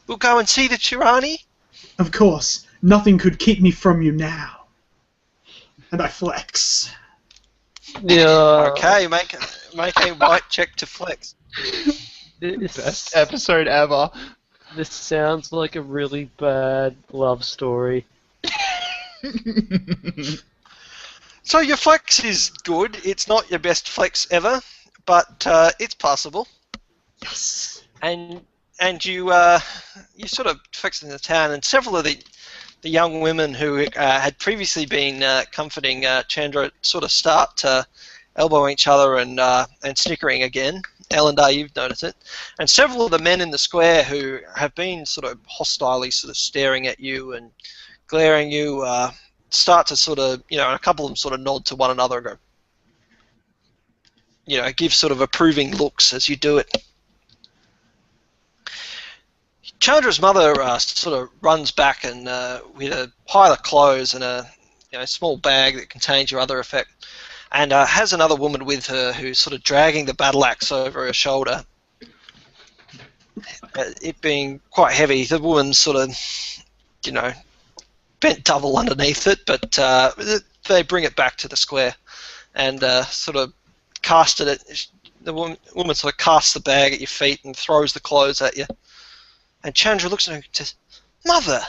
Speaker 1: We'll go and see the Chirani?"
Speaker 3: Of course, nothing could keep me from you now. And I flex.
Speaker 4: Yeah.
Speaker 1: Okay, make a white check to flex.
Speaker 2: Best episode ever.
Speaker 4: This sounds like a really bad love story.
Speaker 1: So your flex is good. It's not your best flex ever, but it's passable.
Speaker 3: Yes.
Speaker 1: And you sort of flex in the town, and several of the young women who had previously been comforting Chandra sort of start to elbow each other and snickering again. Ellendar, you've noticed it. And several of the men in the square who have been sort of hostilely sort of staring at you and glaring you start to sort of, and a couple of them sort of nod to one another and go, give sort of approving looks as you do it. Chandra's mother sort of runs back and with a pile of clothes and a small bag that contains your other effect, and has another woman with her who's sort of dragging the battle axe over her shoulder. It being quite heavy, the woman's sort of, bent double underneath it, but they bring it back to the square and sort of cast it at the woman sort of casts the bag at your feet and throws the clothes at you. And Chandra looks at her and says, "Mother,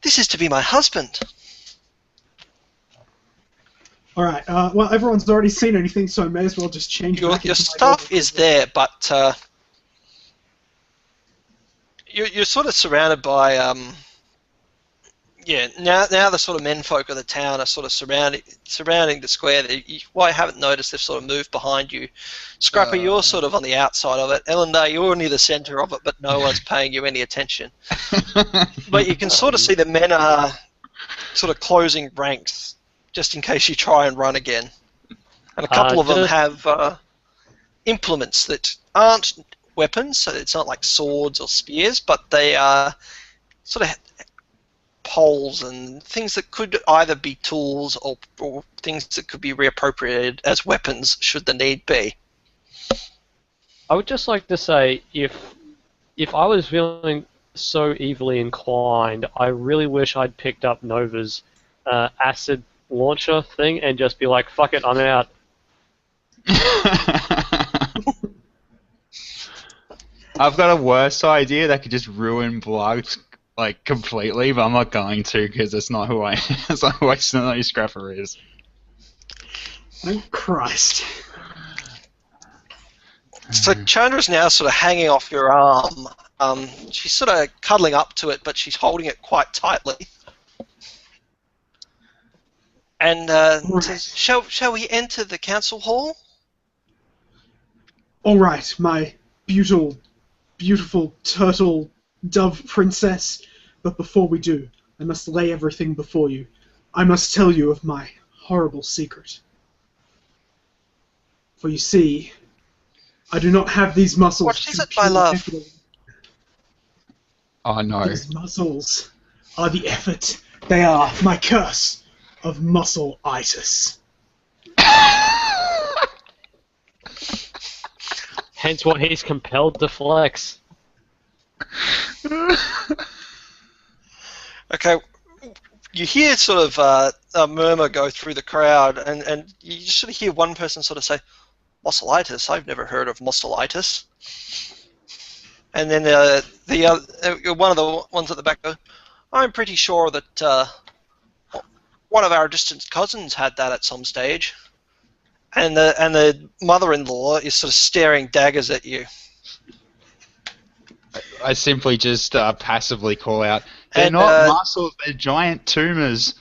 Speaker 1: this is to be my husband."
Speaker 3: All right. Well, everyone's already seen anything, so I may as well just change.
Speaker 1: Your stuff is there, but you're sort of surrounded by now the sort of menfolk of the town are sort of surrounding the square. Why I haven't noticed they've sort of moved behind you. Scrapper, you're sort of on the outside of it. Ellendar, you're near the centre of it, but no one's paying you any attention. But you can sort of see the men are sort of closing ranks, just in case you try and run again. And a couple of them have implements that aren't weapons, so it's not like swords or spears, but they are sort of poles and things that could either be tools or things that could be reappropriated as weapons should the need be.
Speaker 4: I would just like to say, if I was feeling so evilly inclined, I really wish I'd picked up Nova's acid launcher thing and just be like, fuck it, I'm out.
Speaker 2: I've got a worse idea that could just ruin Blarg completely, but I'm not going to because it's not who I it's not who Scrapper is.
Speaker 3: Thank Christ.
Speaker 1: So Chandra's now sort of hanging off your arm. She's sort of cuddling up to it, but she's holding it quite tightly. And says, shall we enter the council hall?
Speaker 3: All right, my beautiful turtle dove princess. But before we do, I must lay everything before you. I must tell you of my horrible secret. For you see, I do not have these muscles.
Speaker 1: What is it, my love?
Speaker 2: Oh no.
Speaker 3: These muscles are the effort. They are my curse of muscle-itis.
Speaker 4: Hence why he's compelled to flex.
Speaker 1: Okay, you hear sort of a murmur go through the crowd, and you just sort of hear one person sort of say, "Muscleitis? I've never heard of muscleitis." And then one of the ones at the back goes, "I'm pretty sure that one of our distant cousins had that at some stage." And the mother-in-law is sort of staring daggers at you.
Speaker 2: I simply just passively call out, "They're not muscles, they're giant tumours."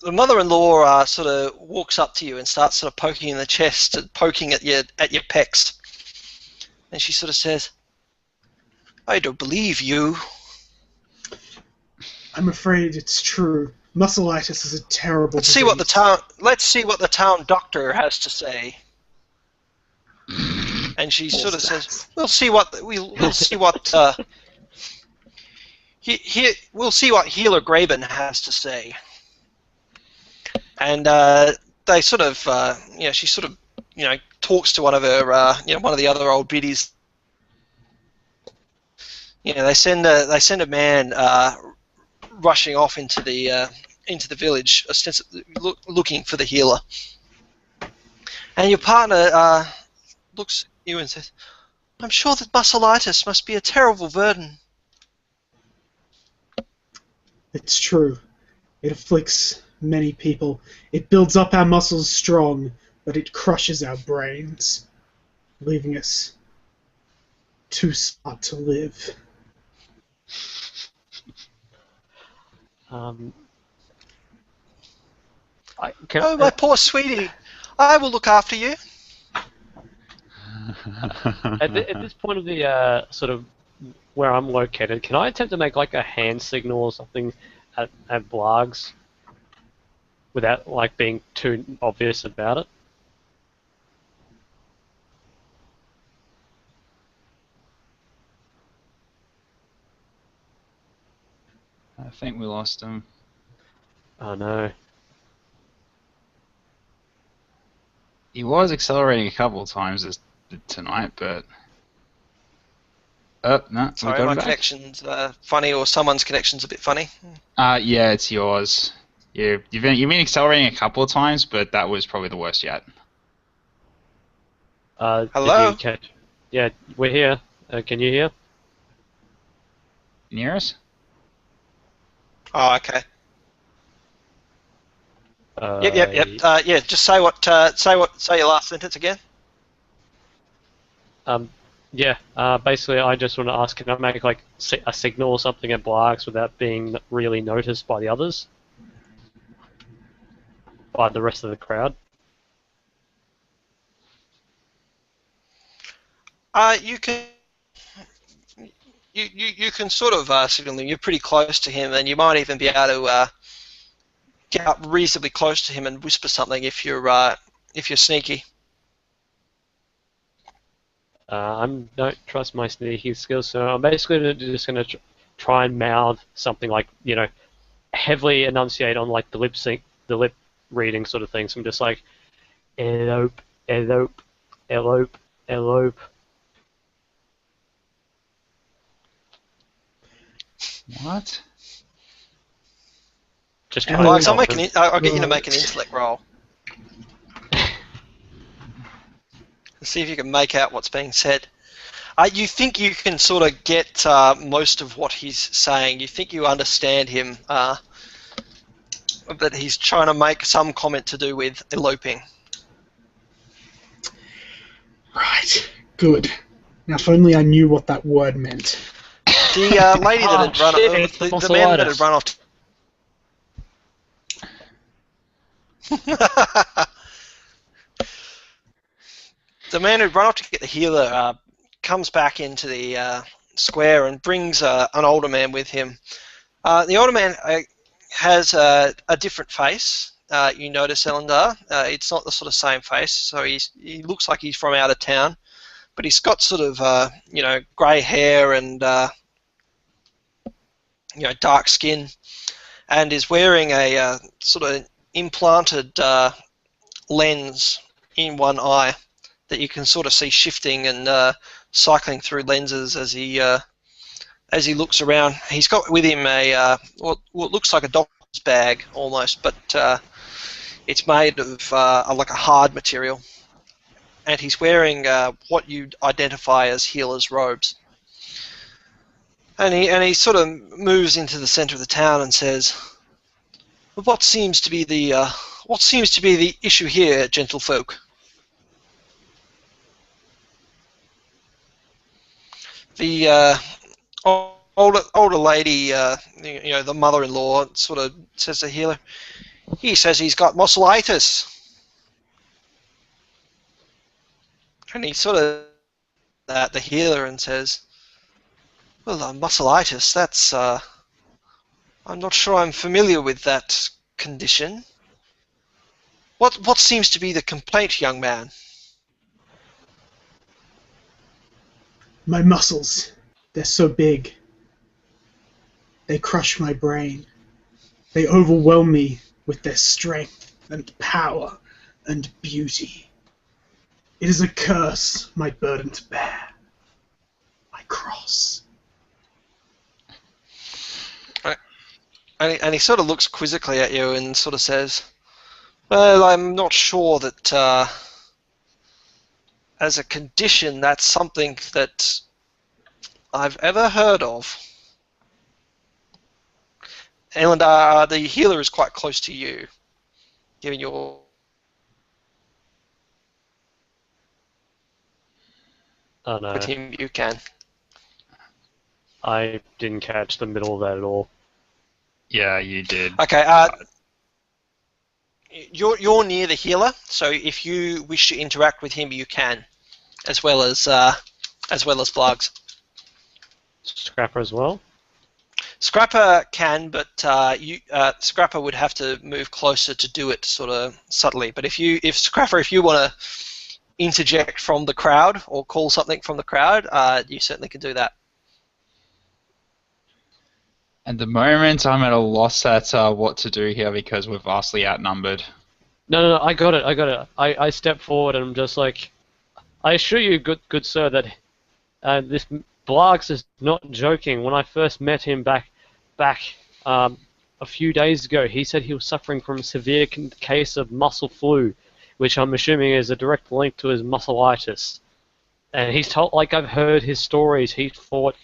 Speaker 1: The mother-in-law sort of walks up to you and starts sort of poking in the chest and poking at your pecs. And she sort of says, "I don't believe you."
Speaker 3: I'm afraid it's true. Muscleitis is a terrible
Speaker 1: Let's
Speaker 3: disease.
Speaker 1: see what the town doctor has to say. And she sort of says, "We'll see what Healer Graben has to say." And they sort of, she sort of, talks to one of her, one of the other old biddies. They send a man rushing off into the village, ostensibly looking for the healer. And your partner looks at you and says, "I'm sure that muscleitis must be a terrible burden."
Speaker 3: It's true. It afflicts many people. It builds up our muscles strong, but it crushes our brains, leaving us too smart to live.
Speaker 4: Um, I can.
Speaker 1: Oh, my poor sweetie. I will look after you.
Speaker 4: At this point of the sort of where I'm located, can I attempt to make like a hand signal or something at Blargs without like being too obvious about it?
Speaker 2: I think we lost him.
Speaker 4: Oh no.
Speaker 2: He was accelerating a couple of times tonight, but... Oh, no, we
Speaker 1: Sorry,
Speaker 2: got
Speaker 1: my
Speaker 2: him back.
Speaker 1: connection's funny, or someone's connection's a bit funny.
Speaker 2: Yeah, it's yours. You've been accelerating a couple of times, but that was probably the worst yet.
Speaker 4: Did you
Speaker 1: Hello?
Speaker 4: catch? Yeah, we're here. Can you hear?
Speaker 2: Near us?
Speaker 1: Oh, okay. Yep. Yeah, just say your last sentence again.
Speaker 4: Um, yeah. Basically, I just want to ask, can I make like a signal or something at Blargs without being really noticed by the others, by the rest of the crowd?
Speaker 1: You can you can sort of signal him. You're pretty close to him, and you might even be able to get up reasonably close to him and whisper something if you're sneaky.
Speaker 4: I don't trust my sneaking skills, so I'm basically just going to try and mouth something like, heavily enunciate on like the lip reading sort of thing. So I'm just like, elope, elope, elope, elope.
Speaker 2: What?
Speaker 4: Just
Speaker 3: Oh,
Speaker 4: trying
Speaker 1: Right, so
Speaker 4: to
Speaker 1: I'll get you to make an intellect roll. See if you can make out what's being said. You think you can sort of get most of what he's saying. You think you understand him, that he's trying to make some comment to do with eloping.
Speaker 3: Right. Good. Now, if only I knew what that word meant.
Speaker 1: The lady that had run
Speaker 4: shit,
Speaker 1: off,
Speaker 4: it's
Speaker 1: the man that had
Speaker 4: muscleitis.
Speaker 1: run off. The man who'd run off to get the healer comes back into the square and brings an older man with him. The older man has a different face. You notice, Elendar. It's not the sort of same face. So he looks like he's from out of town, but he's got sort of grey hair and dark skin, and is wearing a sort of implanted lens in one eye that you can sort of see shifting and cycling through lenses as he looks around. He's got with him a what looks like a doctor's bag almost, but it's made of like a hard material, and he's wearing what you'd identify as healer's robes. And he sort of moves into the centre of the town and says, "What seems to be the issue here, gentlefolk?" The older lady, the mother-in-law, sort of says to the healer, "He says he's got muscleitis," and he sort of at the healer and says, "Well, muscleitis. That's I'm not sure I'm familiar with that condition. What seems to be the complaint, young man?"
Speaker 3: My muscles. They're so big. They crush my brain. They overwhelm me with their strength and power and beauty. It is a curse, my burden to bear. My cross.
Speaker 1: And he sort of looks quizzically at you and sort of says, "Well, I'm not sure that as a condition that's something that I've ever heard of. Elendar, the healer is quite close to you, given your...
Speaker 4: Oh no,
Speaker 1: With him, you can.
Speaker 4: I didn't catch the middle of that at all.
Speaker 2: Yeah, you did.
Speaker 1: Okay, you're near the healer, so if you wish to interact with him, you can, as well as Vlogs.
Speaker 4: Scrapper as well?
Speaker 1: Scrapper can, but Scrapper would have to move closer to do it sort of subtly. But if Scrapper, if you want to interject from the crowd or call something from the crowd, you certainly can do that.
Speaker 2: At the moment, I'm at a loss at what to do here because we're vastly outnumbered.
Speaker 4: No, I got it. I step forward and I'm just like, I assure you, good sir, that this Blargs is not joking. When I first met him back a few days ago, he said he was suffering from a severe case of muscle flu, which I'm assuming is a direct link to his muscleitis. And he's told, like, I've heard his stories. He fought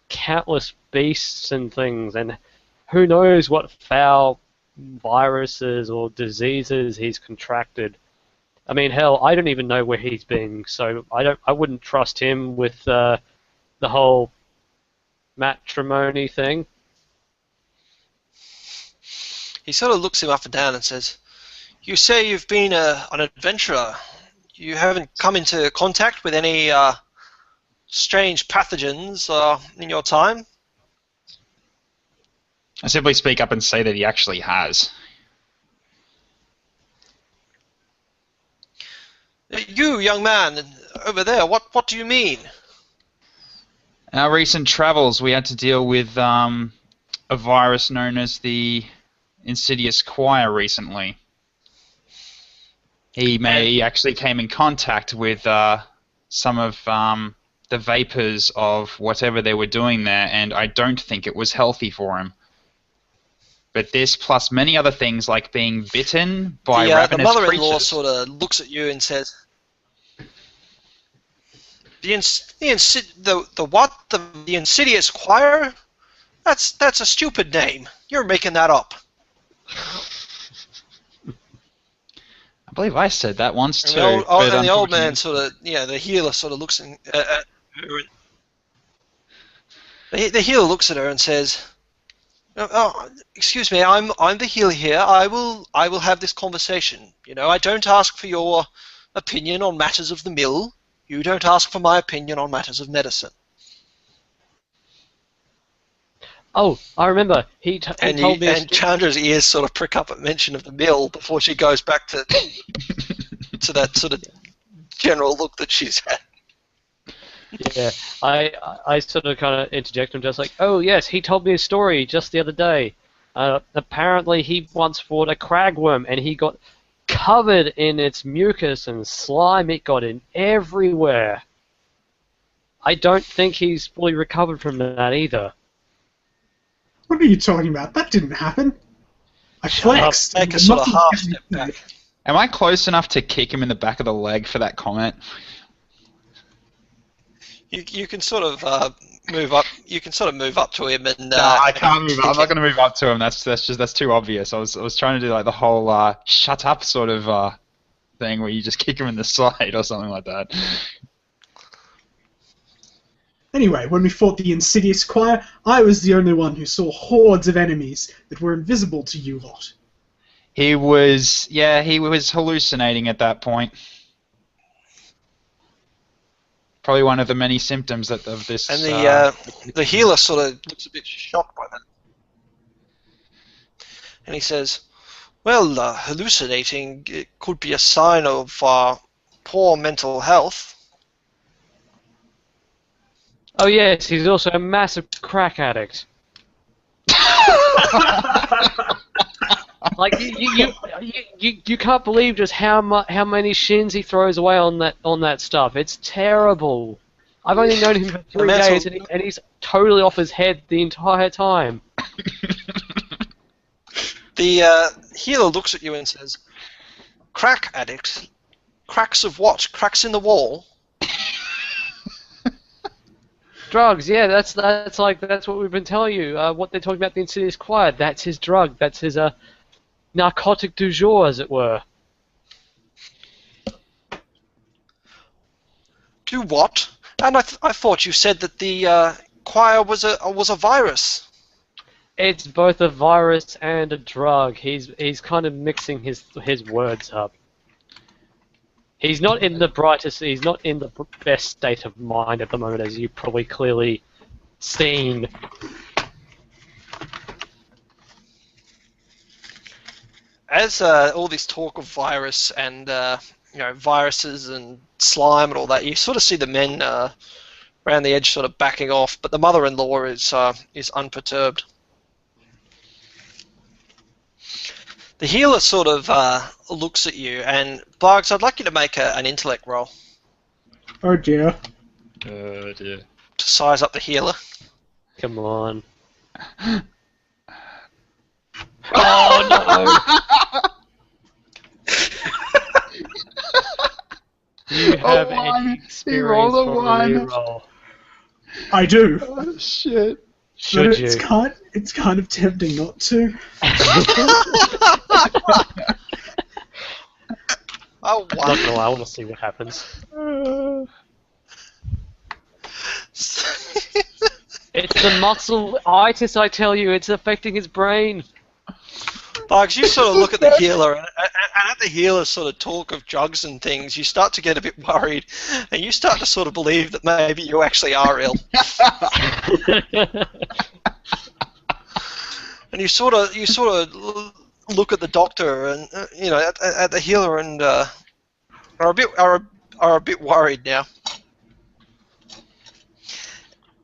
Speaker 4: countless beasts and things, and who knows what foul viruses or diseases he's contracted. I mean, hell, I don't even know where he's been, so I wouldn't trust him with the whole matrimony thing.
Speaker 1: He sort of looks him up and down and says, "You say you've been an adventurer. You haven't come into contact with any strange pathogens in your time?"
Speaker 2: I simply speak up and say that he actually has.
Speaker 1: You, young man, over there, what do you mean?
Speaker 2: In our recent travels, we had to deal with a virus known as the Insidious Choir recently. He actually came in contact with some of the vapors of whatever they were doing there, and I don't think it was healthy for him. But this, plus many other things like being bitten by
Speaker 1: The
Speaker 2: ravenous
Speaker 1: mother-in-law
Speaker 2: creatures.
Speaker 1: sort of looks at you and says, "The Insidious Choir? That's a stupid name. You're making that up."
Speaker 2: I believe I said that once
Speaker 1: And
Speaker 2: too.
Speaker 1: the old man sort of, the healer sort of looks at her. The healer looks at her and says, "Oh, excuse me, I'm the healer here. I will have this conversation. I don't ask for your opinion on matters of the mill. You don't ask for my opinion on matters of medicine."
Speaker 4: Oh, I remember. He told me.
Speaker 1: And Chandra's ears sort of prick up at mention of the mill before she goes back to to that sort of general look that she's had.
Speaker 4: Yeah, I sort of kind of interject and just like, oh yes, he told me a story just the other day. Apparently he once fought a cragworm and he got covered in its mucus and slime. It got in everywhere. I don't think he's fully recovered from that either.
Speaker 3: What are you talking about? That didn't happen. I flexed.
Speaker 1: Make a
Speaker 3: and
Speaker 1: sort of
Speaker 3: nothing
Speaker 1: half
Speaker 3: happened.
Speaker 1: step back.
Speaker 2: Am I close enough to kick him in the back of the leg for that comment?
Speaker 1: You can sort of move up. You can sort of move up to him and.
Speaker 2: No, I can't move up. I'm not going to move up to him. That's too obvious. I was trying to do like the whole shut up sort of thing where you just kick him in the side or something like that.
Speaker 3: Anyway, when we fought the Insidious Choir, I was the only one who saw hordes of enemies that were invisible to you lot.
Speaker 2: He was hallucinating at that point. Probably one of the many symptoms of this.
Speaker 1: And the healer sort of looks a bit shocked by that. And he says, "Well, hallucinating it could be a sign of poor mental health."
Speaker 4: Oh yes, he's also a massive crack addict. Like you can't believe just how many shins he throws away on that stuff. It's terrible. I've only known him for 3 days, and he's totally off his head the entire time.
Speaker 1: The healer looks at you and says, "Crack addict? Cracks of what? Cracks in the wall?"
Speaker 4: drugs. Yeah, that's what we've been telling you. What they're talking about the Insidious Choir. That's his drug. That's his narcotic du jour, as it were.
Speaker 1: Do what? And I thought you said that the choir was a virus.
Speaker 4: It's both a virus and a drug. He's kind of mixing his words up. He's not in the brightest. He's not in the best state of mind at the moment, as you've probably clearly seen.
Speaker 1: As all this talk of virus and viruses and slime and all that, you sort of see the men around the edge sort of backing off, but the mother-in-law is unperturbed. The healer sort of looks at you, and Blargs, I'd like you to make an intellect roll
Speaker 3: Oh dear.
Speaker 2: Oh dear.
Speaker 1: to size up the healer.
Speaker 4: Come on.
Speaker 2: Oh no!
Speaker 4: Do you have
Speaker 2: Oh, one.
Speaker 4: any
Speaker 2: He rolled
Speaker 4: experience
Speaker 2: a
Speaker 4: for
Speaker 2: one.
Speaker 4: reroll?
Speaker 3: I do.
Speaker 2: Oh shit!
Speaker 4: Should
Speaker 3: But
Speaker 4: you?
Speaker 3: it's kind of tempting not to.
Speaker 1: Oh,
Speaker 4: Not
Speaker 1: wow.
Speaker 4: gonna lie, I want to see what happens. It's the muscle itis, I tell you. It's affecting his brain.
Speaker 1: Blargs, you sort of look at the healer, and at the healer's sort of talk of drugs and things, you start to get a bit worried, and you start to sort of believe that maybe you actually are ill. And you sort of look at the doctor and at the healer and are a bit worried now.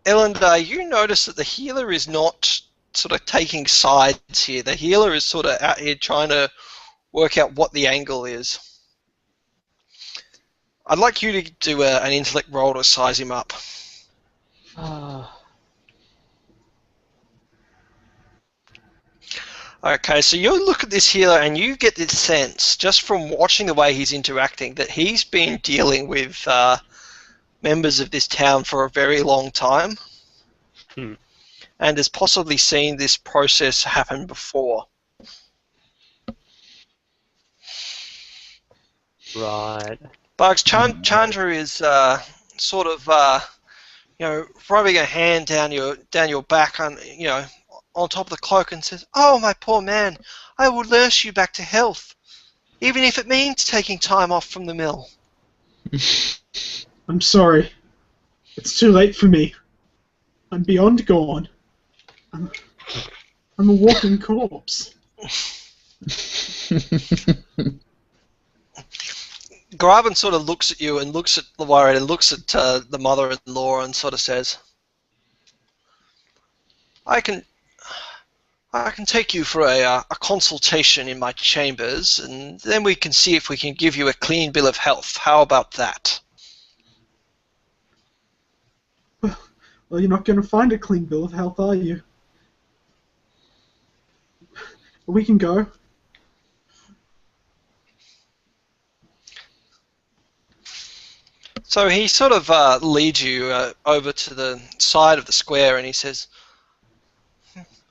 Speaker 1: Ellen, you notice that the healer is not sort of taking sides here. The healer is sort of out here trying to work out what the angle is. I'd like you to do an intellect roll to size him up. Okay, so you look at this healer and you get this sense, just from watching the way he's interacting, that he's been dealing with members of this town for a very long time. And has possibly seen this process happen before.
Speaker 4: Right.
Speaker 1: Bugs, Chandra is sort of rubbing a hand down your back on top of the cloak and says, "Oh, my poor man, I will nurse you back to health, even if it means taking time off from the mill."
Speaker 3: I'm sorry. It's too late for me. I'm beyond gone. I'm a walking corpse.
Speaker 1: Graben sort of looks at you and looks at the worried and looks at the mother-in-law and sort of says, I can take you for a consultation in my chambers, and then we can see if we can give you a clean bill of health. How about that?"
Speaker 3: Well, you're not going to find a clean bill of health, are you? We can go.
Speaker 1: So he sort of leads you over to the side of the square, and he says,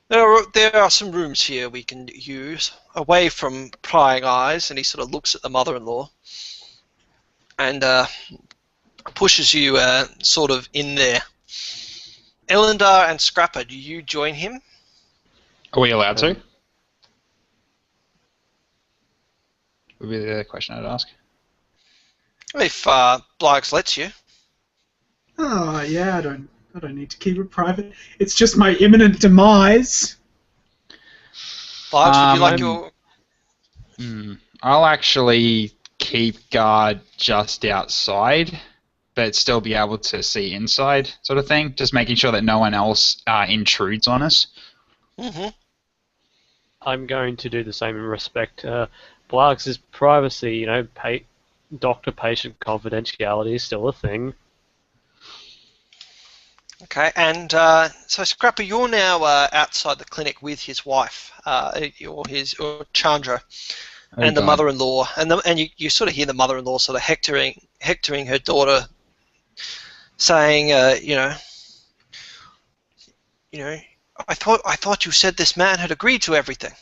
Speaker 1: there are some rooms here we can use, away from prying eyes, and he sort of looks at the mother-in-law, and pushes you sort of in there. Elendar and Scrapper, do you join him?
Speaker 2: Are we allowed to? Would be the question I'd ask.
Speaker 1: If Blargs lets you.
Speaker 3: Oh yeah, I don't need to keep it private. It's just my imminent demise.
Speaker 1: Blargs, would you like your...
Speaker 2: I'll actually keep guard just outside, but still be able to see inside, sort of thing. Just making sure that no one else intrudes on us.
Speaker 1: Mm-hmm.
Speaker 4: I'm going to do the same in respect. Blargs' privacy, doctor-patient confidentiality is still a thing.
Speaker 1: Okay, and so Scrapper, you're now outside the clinic with his wife, or Chandra, and the mother-in-law, and you sort of hear the mother-in-law sort of hectoring her daughter, saying, you know, I thought you said this man had agreed to everything.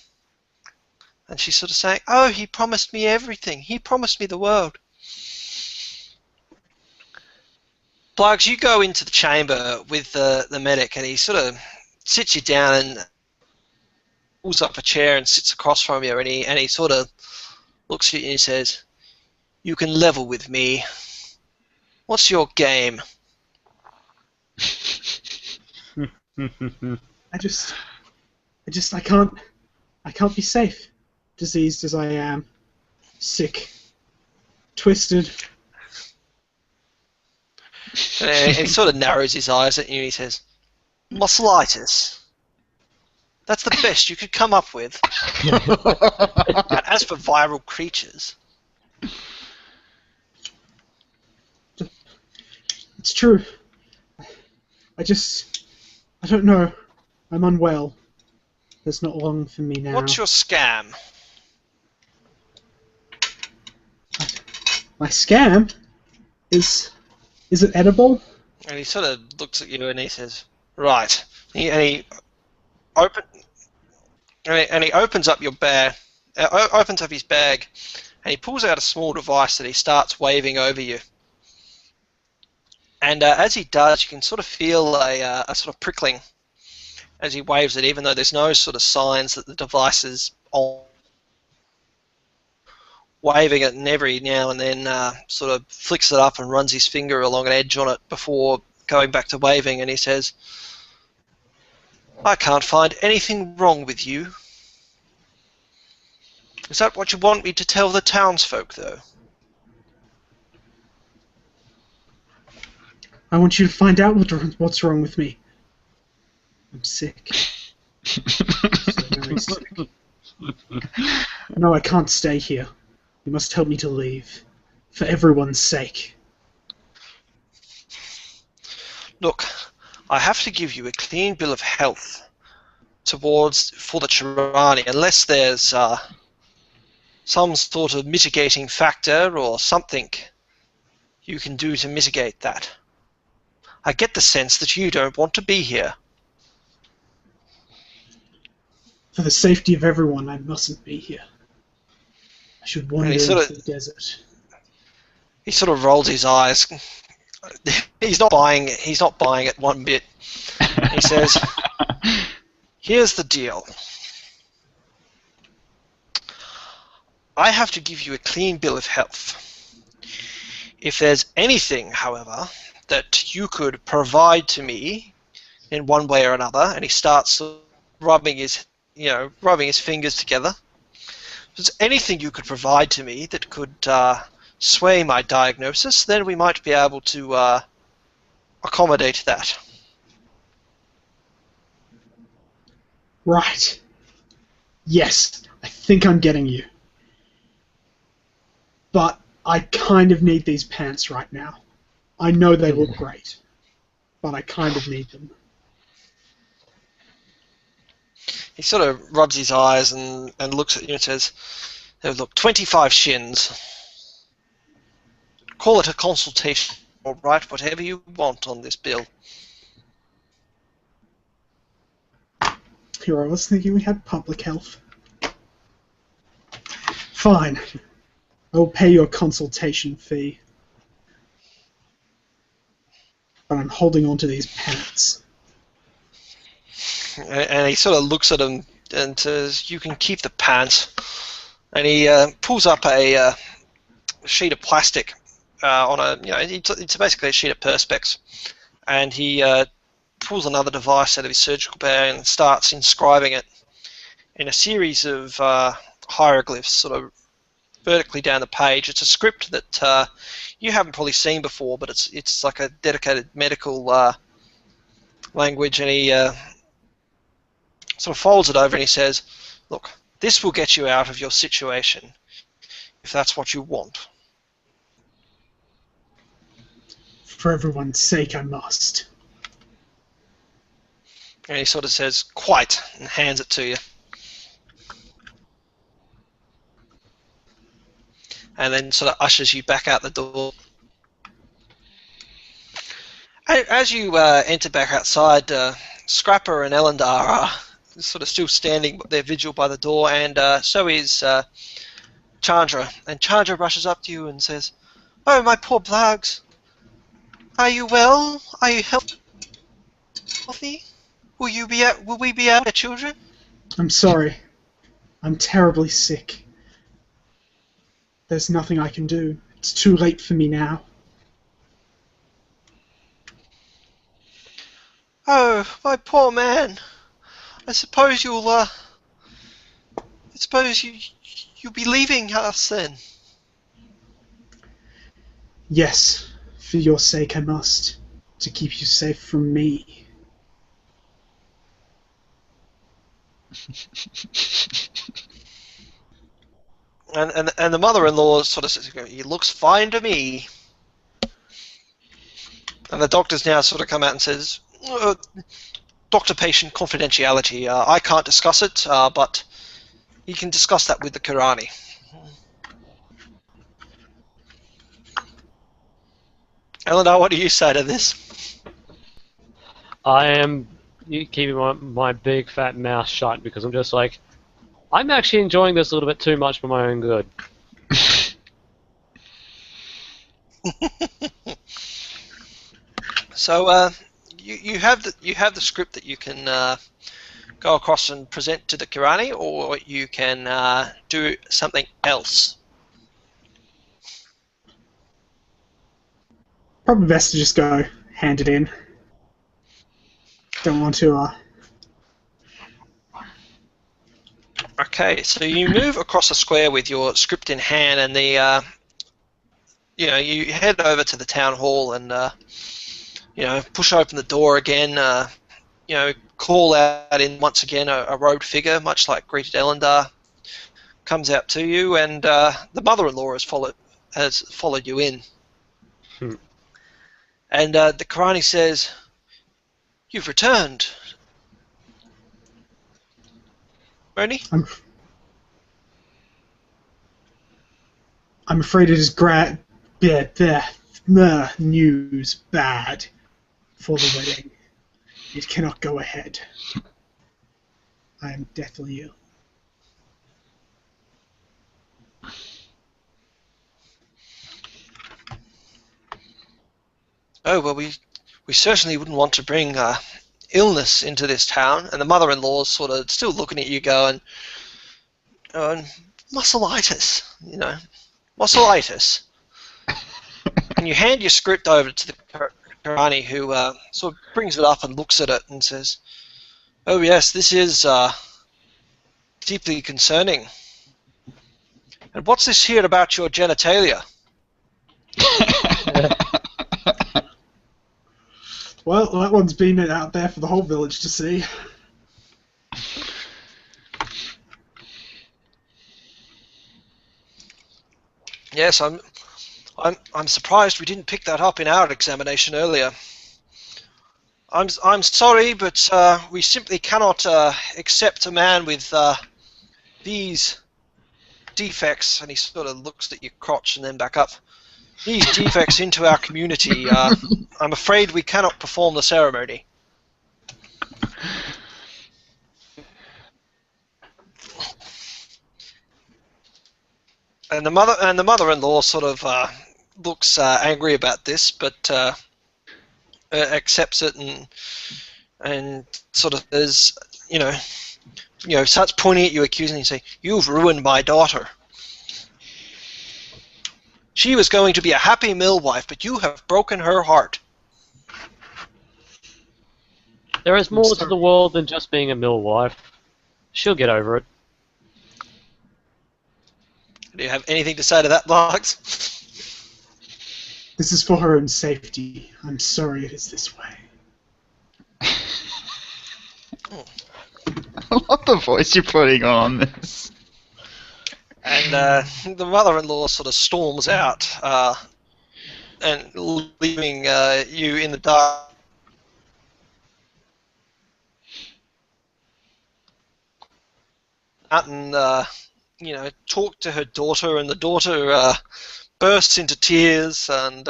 Speaker 1: And she's sort of saying, oh, he promised me everything. He promised me the world. Blargs, you go into the chamber with the medic, and he sort of sits you down and pulls up a chair and sits across from you, and he sort of looks at you and he says, you can level with me. What's your game?
Speaker 3: I can't be safe. Diseased as I am. Sick. Twisted.
Speaker 1: And he sort of narrows his eyes at you and he says, muscleitis. That's the best you could come up with. And as for viral creatures...
Speaker 3: It's true. I don't know. I'm unwell. There's not long for me now.
Speaker 1: What's your scam?
Speaker 3: My scam? Is it edible?
Speaker 1: And he sort of looks at you and he says, right. And he opens up your bag, opens up his bag, and he pulls out a small device that he starts waving over you. And as he does, you can sort of feel a sort of prickling as he waves it, even though there's no sort of signs that the device is on. Waving it, and every now and then sort of flicks it up and runs his finger along an edge on it before going back to waving, and he says, I can't find anything wrong with you. Is that what you want me to tell the townsfolk, though?
Speaker 3: I want you to find out what's wrong with me. I'm sick. So very sick. No, I can't stay here. You must help me to leave. For everyone's sake.
Speaker 1: Look, I have to give you a clean bill of health for the Chirani, unless there's some sort of mitigating factor or something you can do to mitigate that. I get the sense that you don't want to be here.
Speaker 3: For the safety of everyone, I mustn't be here. I should wander into the desert.
Speaker 1: He sort of rolls his eyes. He's not buying it one bit. He says, here's the deal. I have to give you a clean bill of health. If there's anything, however, that you could provide to me in one way or another, and he starts rubbing his fingers together. If there's anything you could provide to me that could sway my diagnosis, then we might be able to accommodate that.
Speaker 3: Right. Yes, I think I'm getting you. But I kind of need these pants right now. I know they look great, but I kind of need them.
Speaker 1: He sort of rubs his eyes and looks at you and says, look, 25 shins. Call it a consultation, all right, whatever you want on this bill.
Speaker 3: Here I was thinking we had public health. Fine. I'll pay your consultation fee. But I'm holding on to these pants.
Speaker 1: And he sort of looks at him and says, you can keep the pants. And he pulls up a sheet of plastic it's basically a sheet of Perspex. And he pulls another device out of his surgical bag and starts inscribing it in a series of hieroglyphs sort of vertically down the page. It's a script that you haven't probably seen before, but it's like a dedicated medical language, and he sort of folds it over and he says, look, this will get you out of your situation if that's what you want.
Speaker 3: For everyone's sake, I must.
Speaker 1: And he sort of says, quite, and hands it to you. And then sort of ushers you back out the door. As you enter back outside, Scrapper and Ellendar are sort of still standing their vigil by the door, and so is Chandra. And Chandra rushes up to you and says, "Oh, my poor Blags. Are you well? Are you healthy? Will we be our children?"
Speaker 3: I'm sorry. I'm terribly sick. There's nothing I can do. It's too late for me now.
Speaker 1: Oh, my poor man. I suppose you'll be leaving us then.
Speaker 3: Yes, for your sake I must. To keep you safe from me.
Speaker 1: And the mother-in-law sort of says, "He looks fine to me." And the doctor's now sort of come out and says, "Doctor-patient confidentiality. I can't discuss it, but you can discuss that with the Kirani." Eleanor, what do you say to this?
Speaker 4: I am keeping my big fat mouth shut because I'm just like, I'm actually enjoying this a little bit too much for my own good.
Speaker 1: So you have the script that you can go across and present to the Kirani, or you can do something else.
Speaker 3: Probably best to just go hand it in. Don't want to,
Speaker 1: Okay, so you move across the square with your script in hand, and you head over to the town hall and push open the door again. Call out in once again a robed figure, much like greeted Ellendar, comes out to you, and the mother-in-law has followed you in. And the Kirani says, "You've returned, Moni."
Speaker 3: I'm afraid it is news bad for the wedding. It cannot go ahead. I am deathly ill.
Speaker 1: Oh, well, we certainly wouldn't want to bring illness into this town. And the mother-in-law's sort of still looking at you going, muscleitis, muscleitis. And you hand your script over to the Kirani, who sort of brings it up and looks at it and says, "Oh yes, this is deeply concerning. And what's this here about your genitalia?"
Speaker 3: Well, that one's been out there for the whole village to see.
Speaker 1: Yes, I'm surprised we didn't pick that up in our examination earlier. I'm sorry, but we simply cannot accept a man with these defects. And he sort of looks at your crotch and then back up. These defects into our community. I'm afraid we cannot perform the ceremony. And the mother-in-law sort of looks angry about this, but accepts it and sort of is starts pointing at you, accusing you, saying, "You've ruined my daughter. She was going to be a happy millwife, but you have broken her heart."
Speaker 4: There is more to the world than just being a millwife. She'll get over it.
Speaker 1: Do you have anything to say to that, Larks?
Speaker 3: This is for her own safety. I'm sorry it is this way.
Speaker 2: I love the voice you're putting on this.
Speaker 1: And the mother-in-law sort of storms out and leaving you in the dark. And talk to her daughter, and the daughter bursts into tears and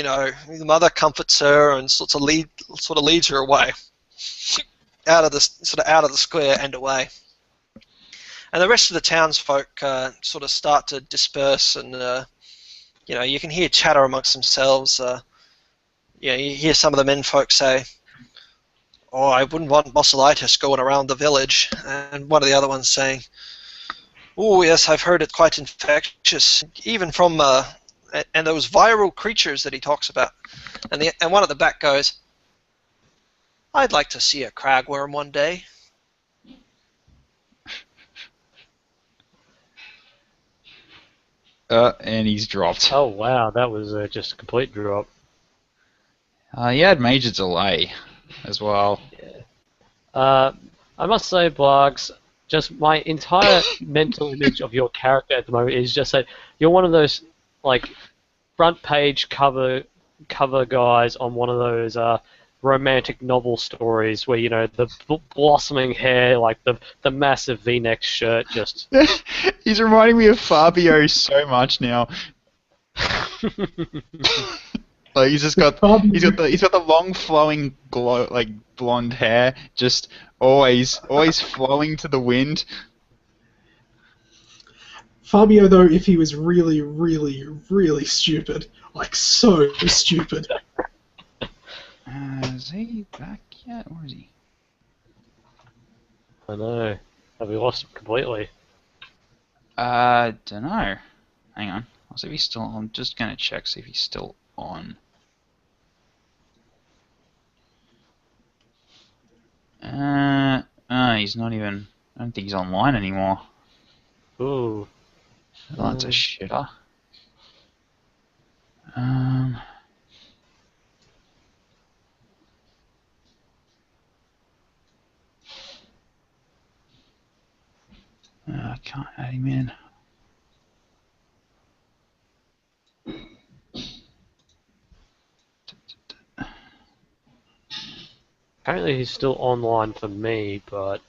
Speaker 1: the mother comforts her and sort of leads her away, out of the square and away. And the rest of the townsfolk sort of start to disperse, and you can hear chatter amongst themselves. You hear some of the menfolk say, "Oh, I wouldn't want bossilitis going around the village," and one of the other ones saying, "Oh, yes, I've heard it quite infectious, even from and those viral creatures that he talks about." And one at the back goes, "I'd like to see a cragworm one day."
Speaker 2: And he's dropped.
Speaker 4: Oh wow, that was just a complete drop.
Speaker 2: He had major delay as well.
Speaker 4: I must say, Blargs, just my entire mental image of your character at the moment is just that you're one of those like front page cover guys on one of those romantic novel stories where the blossoming hair, like the massive V-neck shirt, just.
Speaker 2: He's reminding me of Fabio so much now. Like he's got the long flowing blonde hair, just always flowing to the wind.
Speaker 3: Fabio, though, if he was really, really, really stupid, like so stupid.
Speaker 2: Is he back yet? Where is he?
Speaker 4: I know. Have we lost him completely?
Speaker 2: Dunno. Hang on. I'll see if he's still. I'm just gonna check, see if he's still on. He's not even. I don't think he's online anymore.
Speaker 4: Ooh.
Speaker 2: Oh, that's a shitter. I can't add him in.
Speaker 4: Apparently he's still online for me, but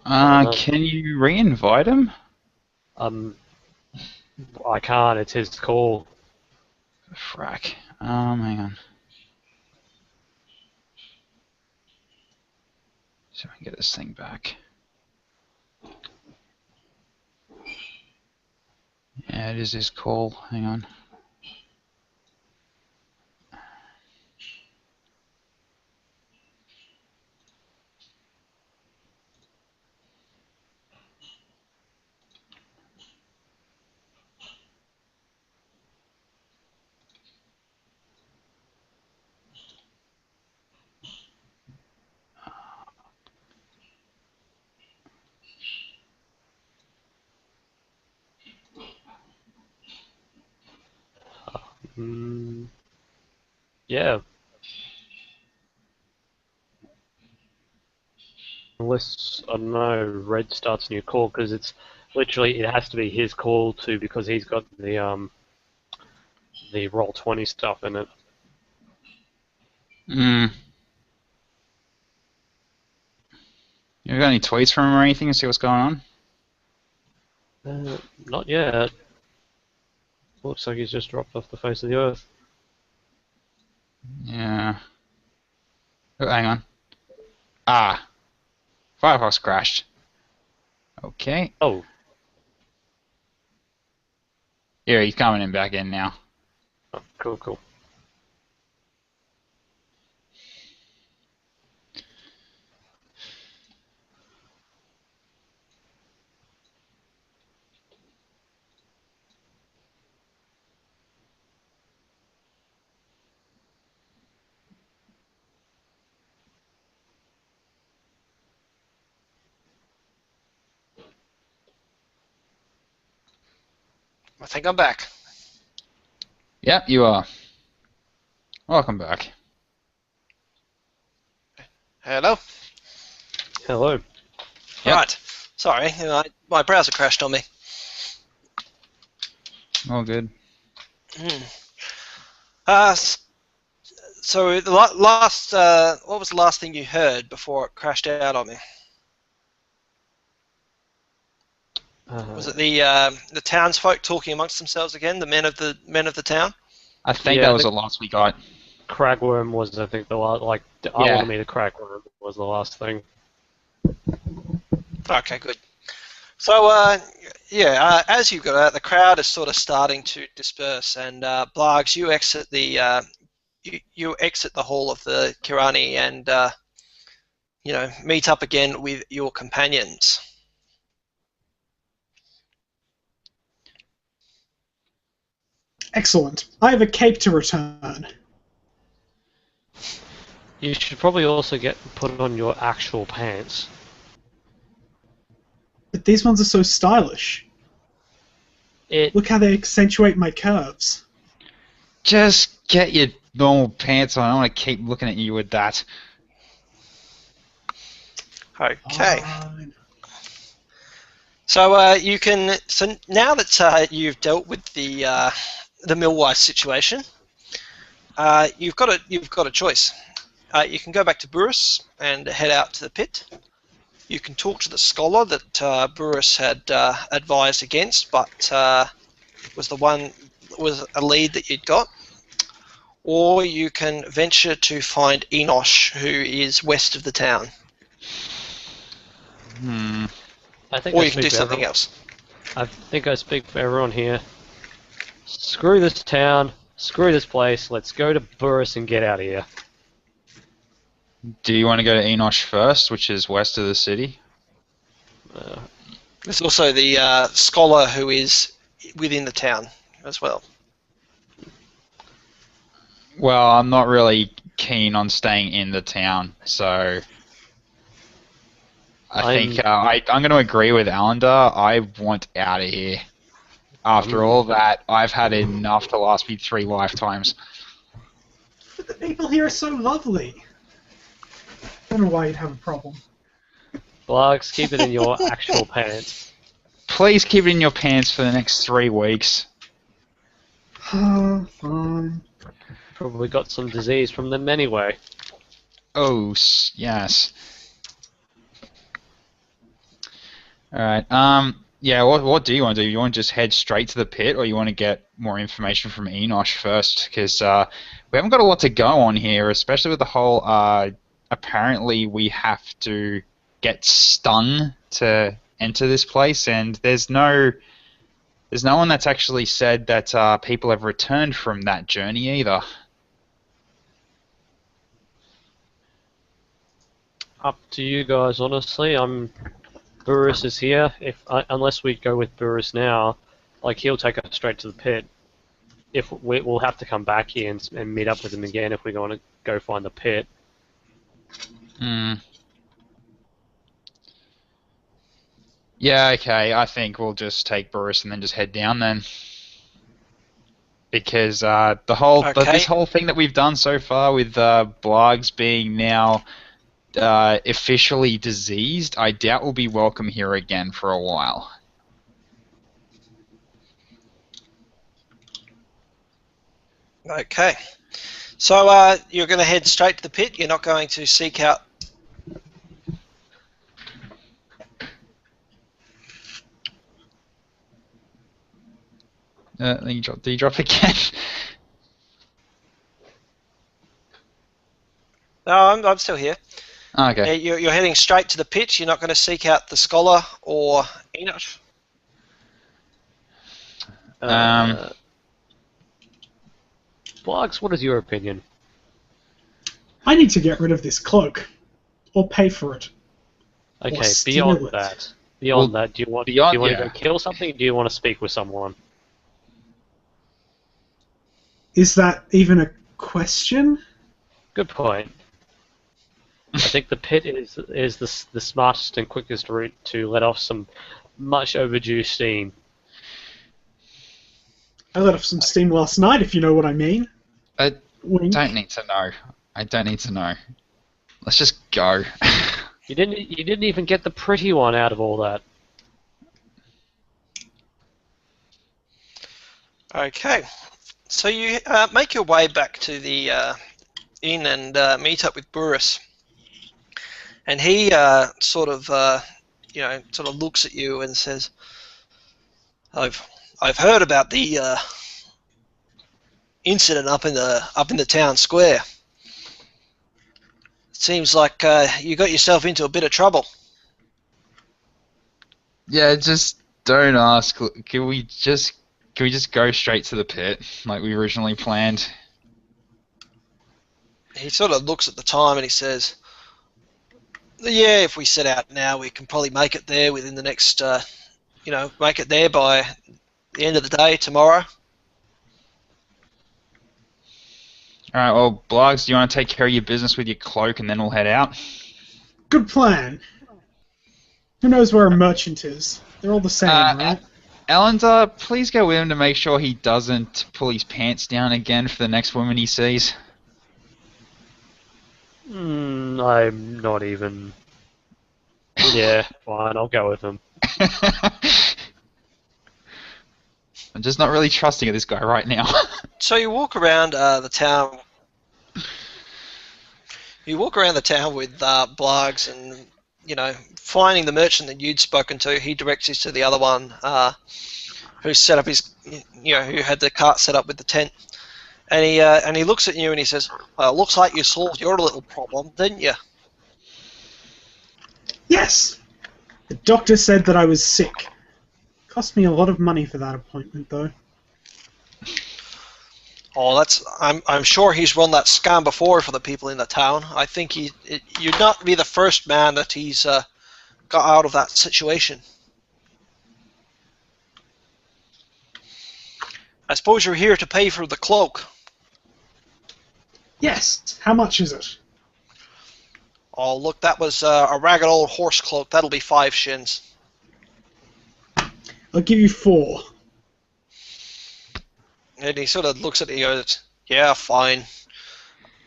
Speaker 2: Can you re-invite him?
Speaker 4: I can't. It's his call.
Speaker 2: Frack. Hang on. So I can get this thing back. Yeah, it is his call. Hang on.
Speaker 4: Yeah. Unless, I don't know, Red starts a new call, because it has to be his call too, because he's got the Roll20 stuff in it.
Speaker 2: You got any tweets from him or anything to see what's going on?
Speaker 4: Not yet. Looks like he's just dropped off the face of the earth.
Speaker 2: Yeah. Oh, hang on. Firefox crashed. Okay.
Speaker 4: Oh.
Speaker 2: Here, he's coming in back in now.
Speaker 4: Oh, cool.
Speaker 1: I think I'm back.
Speaker 2: Yep, you are. Welcome back.
Speaker 1: Hello?
Speaker 4: Hello.
Speaker 2: Yep.
Speaker 1: Right. Sorry, my browser crashed on me.
Speaker 2: All good.
Speaker 1: So the last, what was the last thing you heard before it crashed out on me? Was it the townsfolk talking amongst themselves again, the men of the town?
Speaker 2: I think
Speaker 4: Yeah,
Speaker 2: that
Speaker 4: I
Speaker 2: was the
Speaker 4: think
Speaker 2: last we got.
Speaker 4: Cragworm was, I think, the last. Like, I want
Speaker 2: Yeah.
Speaker 4: to meet a Cragworm was the last thing.
Speaker 1: Okay, good. So, as you got out, the crowd is sort of starting to disperse, and Blargs, you exit the hall of the Kirani, and meet up again with your companions.
Speaker 3: Excellent. I have a cape to return.
Speaker 4: You should probably also put on your actual pants.
Speaker 3: But these ones are so stylish.
Speaker 4: It.
Speaker 3: Look how they accentuate my curves.
Speaker 2: Just get your normal pants on. I don't want to keep looking at you with that.
Speaker 1: Okay.
Speaker 3: Fine.
Speaker 1: So So now that you've dealt with the Millwise situation, you've got a choice. You can go back to Burris and head out to the pit. You can talk to the scholar that Burris had advised against, but was a lead that you'd got. Or you can venture to find Enosh, who is west of the town.
Speaker 4: I think
Speaker 1: Or
Speaker 4: I
Speaker 1: you can do
Speaker 4: speak for
Speaker 1: something
Speaker 4: everyone.
Speaker 1: else.
Speaker 4: I think I speak for everyone here. Screw this town. Screw this place. Let's go to Burris and get out of here.
Speaker 2: Do you want to go to Enosh first, which is west of the city?
Speaker 1: There's also the scholar who is within the town as well.
Speaker 2: Well, I'm not really keen on staying in the town, so I think I'm going to agree with Allender. I want out of here. After all that, I've had enough to last me 3 lifetimes.
Speaker 3: But the people here are so lovely. I don't know why you'd have a problem.
Speaker 4: Blargs, keep it in your actual pants.
Speaker 2: Please keep it in your pants for the next 3 weeks.
Speaker 3: Fine.
Speaker 4: Probably got some disease from them anyway.
Speaker 2: Oh, yes. Alright, yeah, what do you want to do? You want to just head straight to the pit, or you want to get more information from Enosh first? Because we haven't got a lot to go on here, especially with the whole, apparently we have to get stung to enter this place, and there's no one that's actually said that people have returned from that journey either.
Speaker 4: Up to you guys, honestly. Burris is here. Unless we go with Burris now, like he'll take us straight to the pit. If we'll have to come back here and meet up with him again if we want to go find the pit.
Speaker 2: Yeah, okay, I think we'll just take Burris and then just head down then. Because this whole thing that we've done so far with Blargs being now officially diseased, I doubt we'll be welcome here again for a while.
Speaker 1: Okay. So you're going to head straight to the pit. You're not going to seek out.
Speaker 2: Did you drop again?
Speaker 1: No, I'm still here.
Speaker 2: Oh, okay.
Speaker 1: You're heading straight to the pit. You're not going to seek out the scholar or Enosh.
Speaker 4: Blargs, what is your opinion?
Speaker 3: I need to get rid of this cloak. Or pay for it.
Speaker 4: Okay,
Speaker 3: Or steal
Speaker 4: beyond
Speaker 3: it.
Speaker 4: that. Do you want to go kill something? Do you want to speak with someone?
Speaker 3: Is that even a question?
Speaker 4: Good point. I think the pit is the smartest and quickest route to let off some much overdue steam.
Speaker 3: I let off some steam last night, if you know what I mean.
Speaker 2: I
Speaker 3: Wink.
Speaker 2: don't need to know. I don't need to know. Let's just go.
Speaker 4: You didn't even get the pretty one out of all that.
Speaker 1: Okay. So you make your way back to the inn and meet up with Burris. And he sort of looks at you and says, "I've heard about the incident up in the town square. It seems like you got yourself into a bit of trouble.
Speaker 2: Yeah, just don't ask. Can we just go straight to the pit like we originally planned?
Speaker 1: He sort of looks at the time and he says, "Yeah, if we set out now, we can probably make it there within the next, make it there by the end of the day tomorrow."
Speaker 2: All right. Well, Blogs, do you want to take care of your business with your cloak and then we'll head out?
Speaker 3: Good plan. Who knows where a merchant is? They're all the same, right?
Speaker 2: Ellender, please go with him to make sure he doesn't pull his pants down again for the next woman he sees.
Speaker 4: I'm not even... Yeah, fine, I'll go with him.
Speaker 2: I'm just not really trusting of this guy right now.
Speaker 1: So you walk around the town. You walk around the town with Blargs, and finding the merchant that you'd spoken to. He directs you to the other one who set up his, who had the cart set up with the tent. And he looks at you and he says, "Well, it looks like you solved your little problem, didn't you?"
Speaker 3: Yes! The doctor said that I was sick. Cost me a lot of money for that appointment, though.
Speaker 1: Oh, I'm sure he's run that scam before for the people in the town. I think you'd not be the first man that he's got out of that situation. I suppose you're here to pay for the cloak.
Speaker 3: Yes! How much is it?
Speaker 1: Oh, look, that was a ragged old horse cloak. That'll be 5 shins.
Speaker 3: I'll give you 4.
Speaker 1: And he sort of looks at you and goes, "Yeah, fine.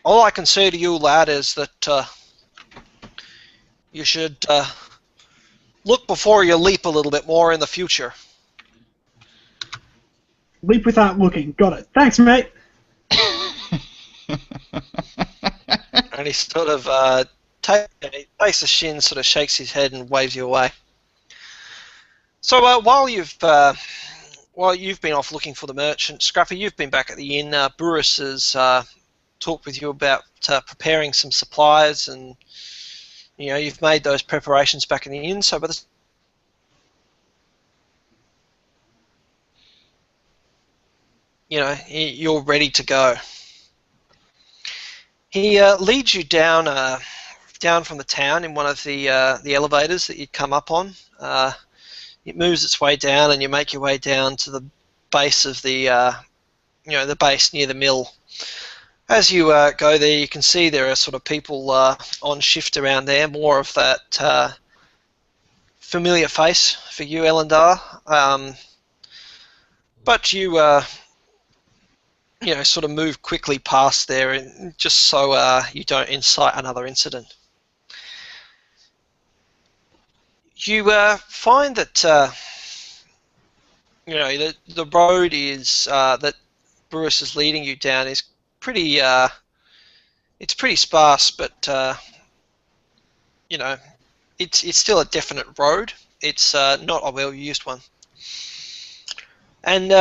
Speaker 1: All I can say to you, lad, is that you should look before you leap a little bit more in the future."
Speaker 3: Leap without looking. Got it. Thanks, mate!
Speaker 1: And he sort of takes the shin, sort of shakes his head and waves you away. So while you've been off looking for the merchant, Scruffy, you've been back at the inn. Burris has talked with you about preparing some supplies, and you've made those preparations back in the inn. So you're ready to go. He leads you down from the town in one of the elevators that you'd come up on. It moves its way down, and you make your way down to the base of the base near the mill. As you go there, you can see there are sort of people on shift around there. More of that familiar face for you, Elendar. But you sort of move quickly past there, and just so you don't incite another incident. You find that the road is that Burris is leading you down is pretty. It's pretty sparse, but it's still a definite road. It's not a well-used one, and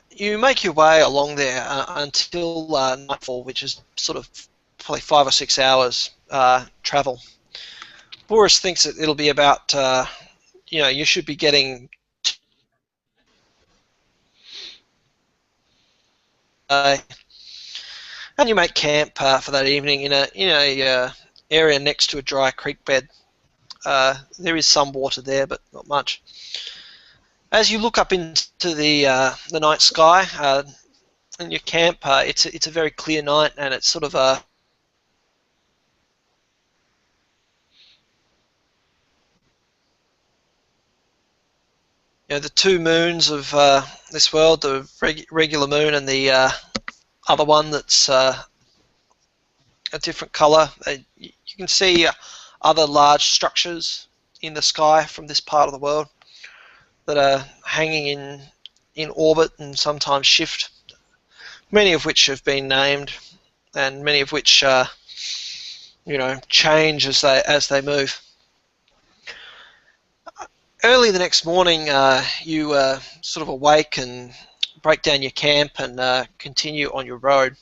Speaker 1: you make your way along there until nightfall, which is sort of probably 5 or 6 hours travel. Boris thinks that it'll be about, you should be getting and you make camp for that evening in a area next to a dry creek bed. There is some water there, but not much. As you look up into the night sky in your camp, it's a very clear night, and it's sort of a the 2 moons of this world, the regular moon and the other one that's a different colour. You can see other large structures in the sky from this part of the world that are hanging in orbit and sometimes shift, many of which have been named, and many of which change as they move. Early the next morning, you sort of awake, and break down your camp and continue on your road.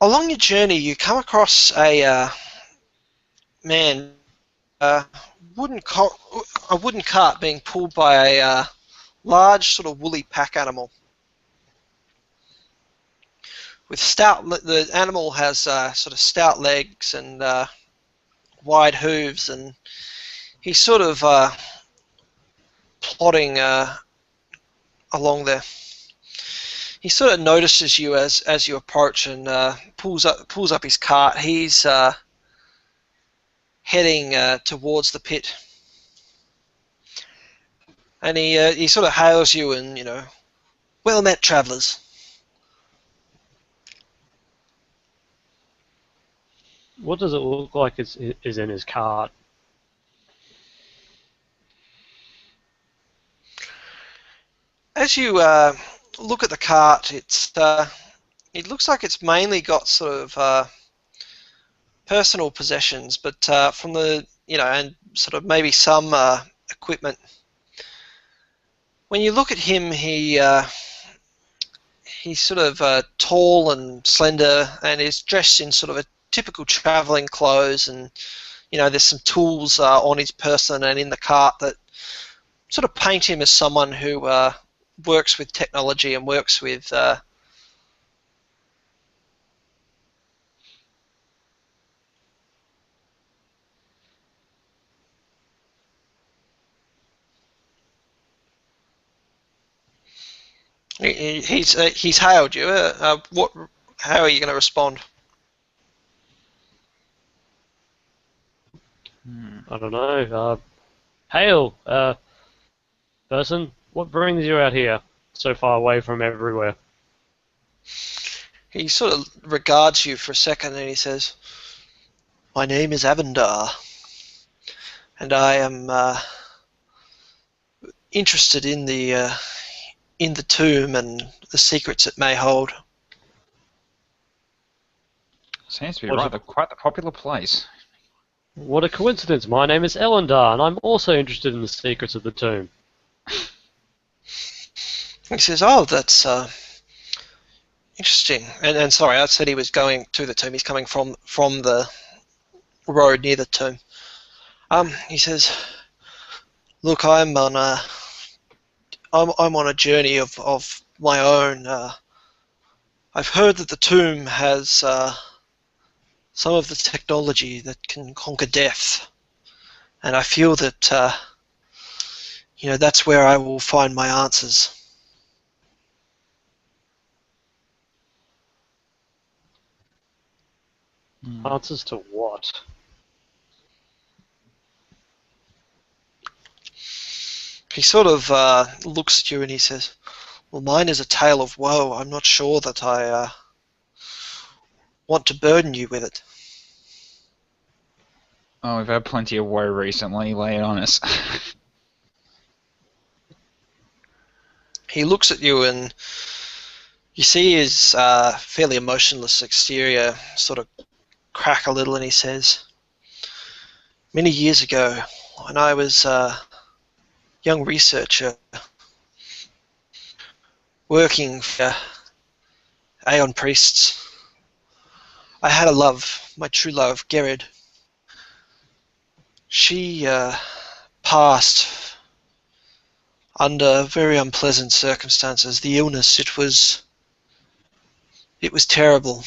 Speaker 1: Along your journey, you come across a man, uh, a wooden cart being pulled by a large sort of woolly pack animal. With the animal has sort of stout legs and wide hooves, and he's sort of plodding along there. He sort of notices you as you approach and pulls up his cart. He's heading towards the pit, and he sort of hails you and, well met, travellers.
Speaker 4: What does it look like is in his cart?
Speaker 1: As you look at the cart, it looks like it's mainly got sort of personal possessions, but from the and sort of maybe some equipment. When you look at him, he's sort of tall and slender, and is dressed in sort of a typical travelling clothes, and there's some tools on his person and in the cart that sort of paint him as someone who works with technology and works with he's hailed you. How are you going to respond?
Speaker 4: I don't know. Hail, person. What brings you out here so far away from everywhere?
Speaker 1: He sort of regards you for a second and he says, "My name is Avendar, and I am interested in the tomb and the secrets it may hold."
Speaker 2: Seems to be quite the popular place.
Speaker 4: What a coincidence. My name is Elendar, and I'm also interested in the secrets of the tomb.
Speaker 1: He says, "Oh, that's interesting." And sorry, I said he was going to the tomb. He's coming from the road near the tomb. He says, "Look, I'm on a journey of my own. I've heard that the tomb has some of the technology that can conquer death, and I feel that that's where I will find my answers."
Speaker 4: Answers to what?
Speaker 1: He sort of looks at you and he says, "Well, mine is a tale of woe. I'm not sure that I want to burden you with it."
Speaker 2: Oh, we've had plenty of woe recently. Lay it on us.
Speaker 1: He looks at you and you see his fairly emotionless exterior sort of crack a little, and he says, "Many years ago, when I was a young researcher working for Aeon Priests, I had a love, my true love, Gerrid. She passed under very unpleasant circumstances. The illness, it was terrible.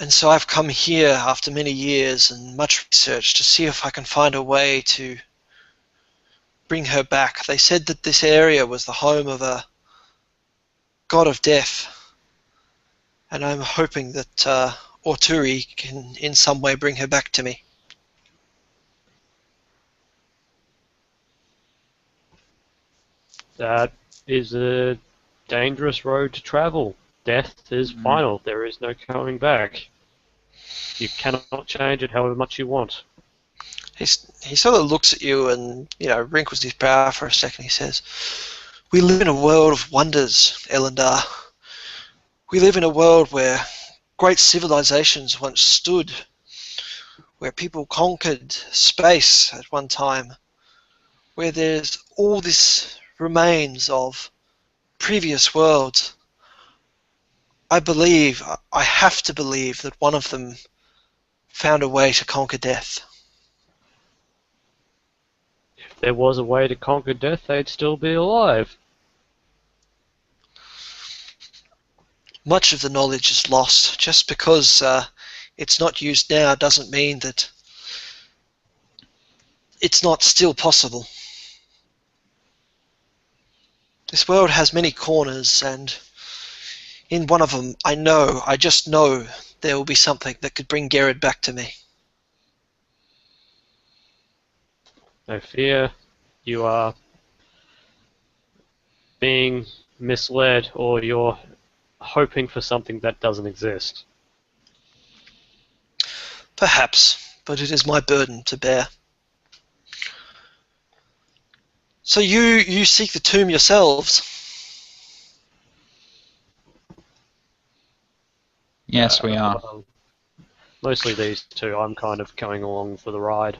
Speaker 1: And so I've come here after many years and much research to see if I can find a way to bring her back. They said that this area was the home of a god of death, and I'm hoping that Orturi can in some way bring her back to me."
Speaker 4: That is a dangerous road to travel. Death is final. There is no coming back. You cannot change it however much you want.
Speaker 1: He sort of looks at you and wrinkles his brow for a second. He says, "We live in a world of wonders, Elendar. We live in a world where great civilizations once stood, where people conquered space at one time, where there's all this remains of previous worlds. I have to believe that one of them found a way to conquer death.
Speaker 4: If there was a way to conquer death, they'd still be alive.
Speaker 1: Much of the knowledge is lost. Just because it's not used now doesn't mean that it's not still possible. This world has many corners, and in one of them, I just know there will be something that could bring Gerard back to me.
Speaker 4: No fear, you are being misled, or you're hoping for something that doesn't exist.
Speaker 1: Perhaps, but it is my burden to bear. So you seek the tomb yourselves?
Speaker 2: Yes, we are.
Speaker 4: Well, mostly these two. I'm kind of coming along for the ride.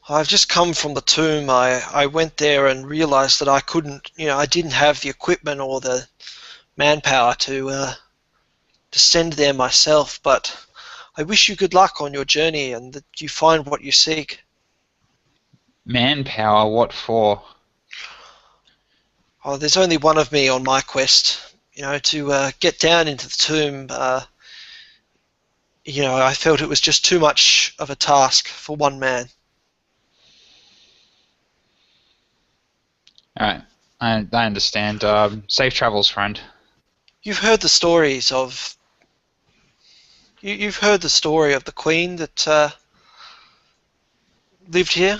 Speaker 1: I've just come from the tomb. I went there and realized that I didn't have the equipment or the manpower to send there myself, but I wish you good luck on your journey and that you find what you seek.
Speaker 2: Manpower, what for?
Speaker 1: Oh, there's only one of me on my quest. To get down into the tomb, I felt it was just too much of a task for one man.
Speaker 2: Alright, I understand. Safe travels, friend.
Speaker 1: You've heard the stories of... You've heard the story of the Queen that lived here?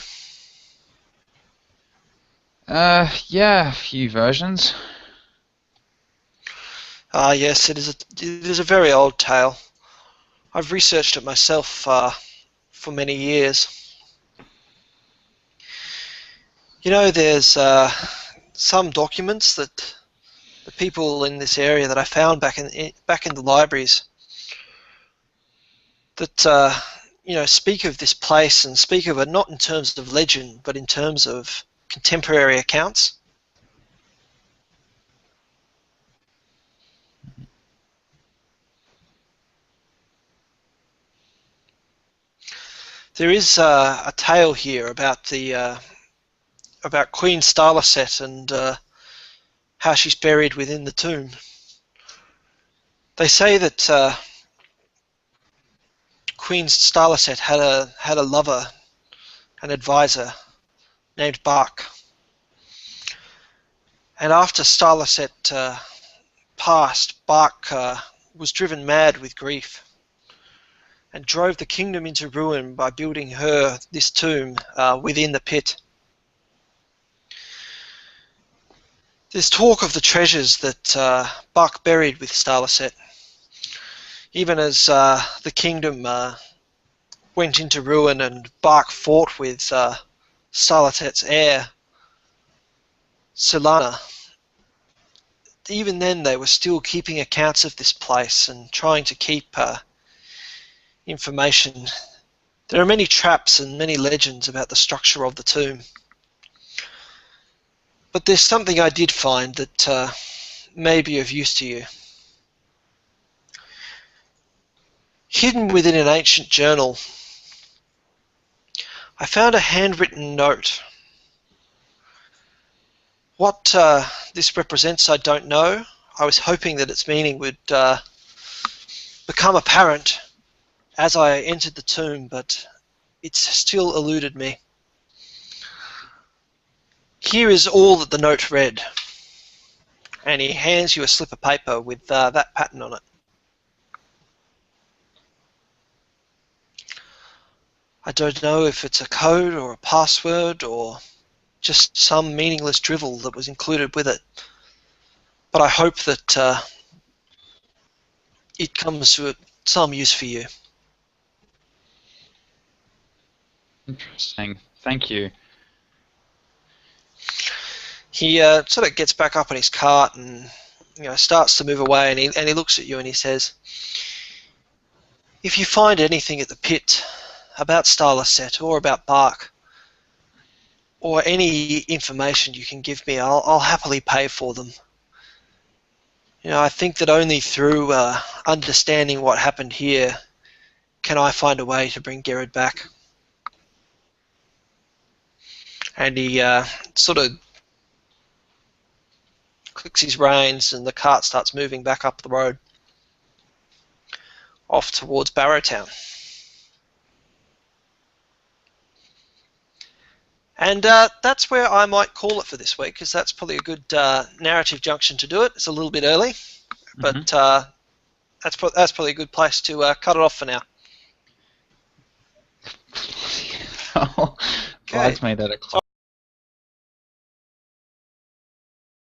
Speaker 2: Yeah, a few versions.
Speaker 1: Ah, yes, it is a very old tale. I've researched it myself for many years. There's some documents that the people in this area that I found back in the libraries that speak of this place and speak of it not in terms of legend, but in terms of contemporary accounts. There is a tale here about about Queen Starlaset and how she's buried within the tomb. They say that Queen Starlaset had a lover, an advisor named Bark, and after Starlaset passed, Bark was driven mad with grief and drove the kingdom into ruin by building her this tomb within the pit. There's talk of the treasures that Bark buried with Starlaset, even as the kingdom went into ruin and Bark fought with Starlaset's heir, Solana. Even then they were still keeping accounts of this place and trying to keep information. There are many traps and many legends about the structure of the tomb. But there's something I did find that may be of use to you. Hidden within an ancient journal, I found a handwritten note. What this represents, I don't know. I was hoping that its meaning would become apparent as I entered the tomb, but it's still eluded me. Here is all that the note read, and he hands you a slip of paper with that pattern on it. I don't know if it's a code or a password or just some meaningless drivel that was included with it, but I hope that it comes to some use for you.
Speaker 2: Interesting. Thank you.
Speaker 1: He sort of gets back up on his cart and starts to move away, and he looks at you and he says, "If you find anything at the pit about Starlaset or about Bark, or any information you can give me, I'll happily pay for them. You know, I think that only through understanding what happened here can I find a way to bring Gerard back. And he sort of clicks his reins and the cart starts moving back up the road off towards Barrowtown. And that's where I might call it for this week, because that's probably a good narrative junction to do it. It's a little bit early, but that's probably a good place to cut it off for now.
Speaker 2: Bridesmaid at a club.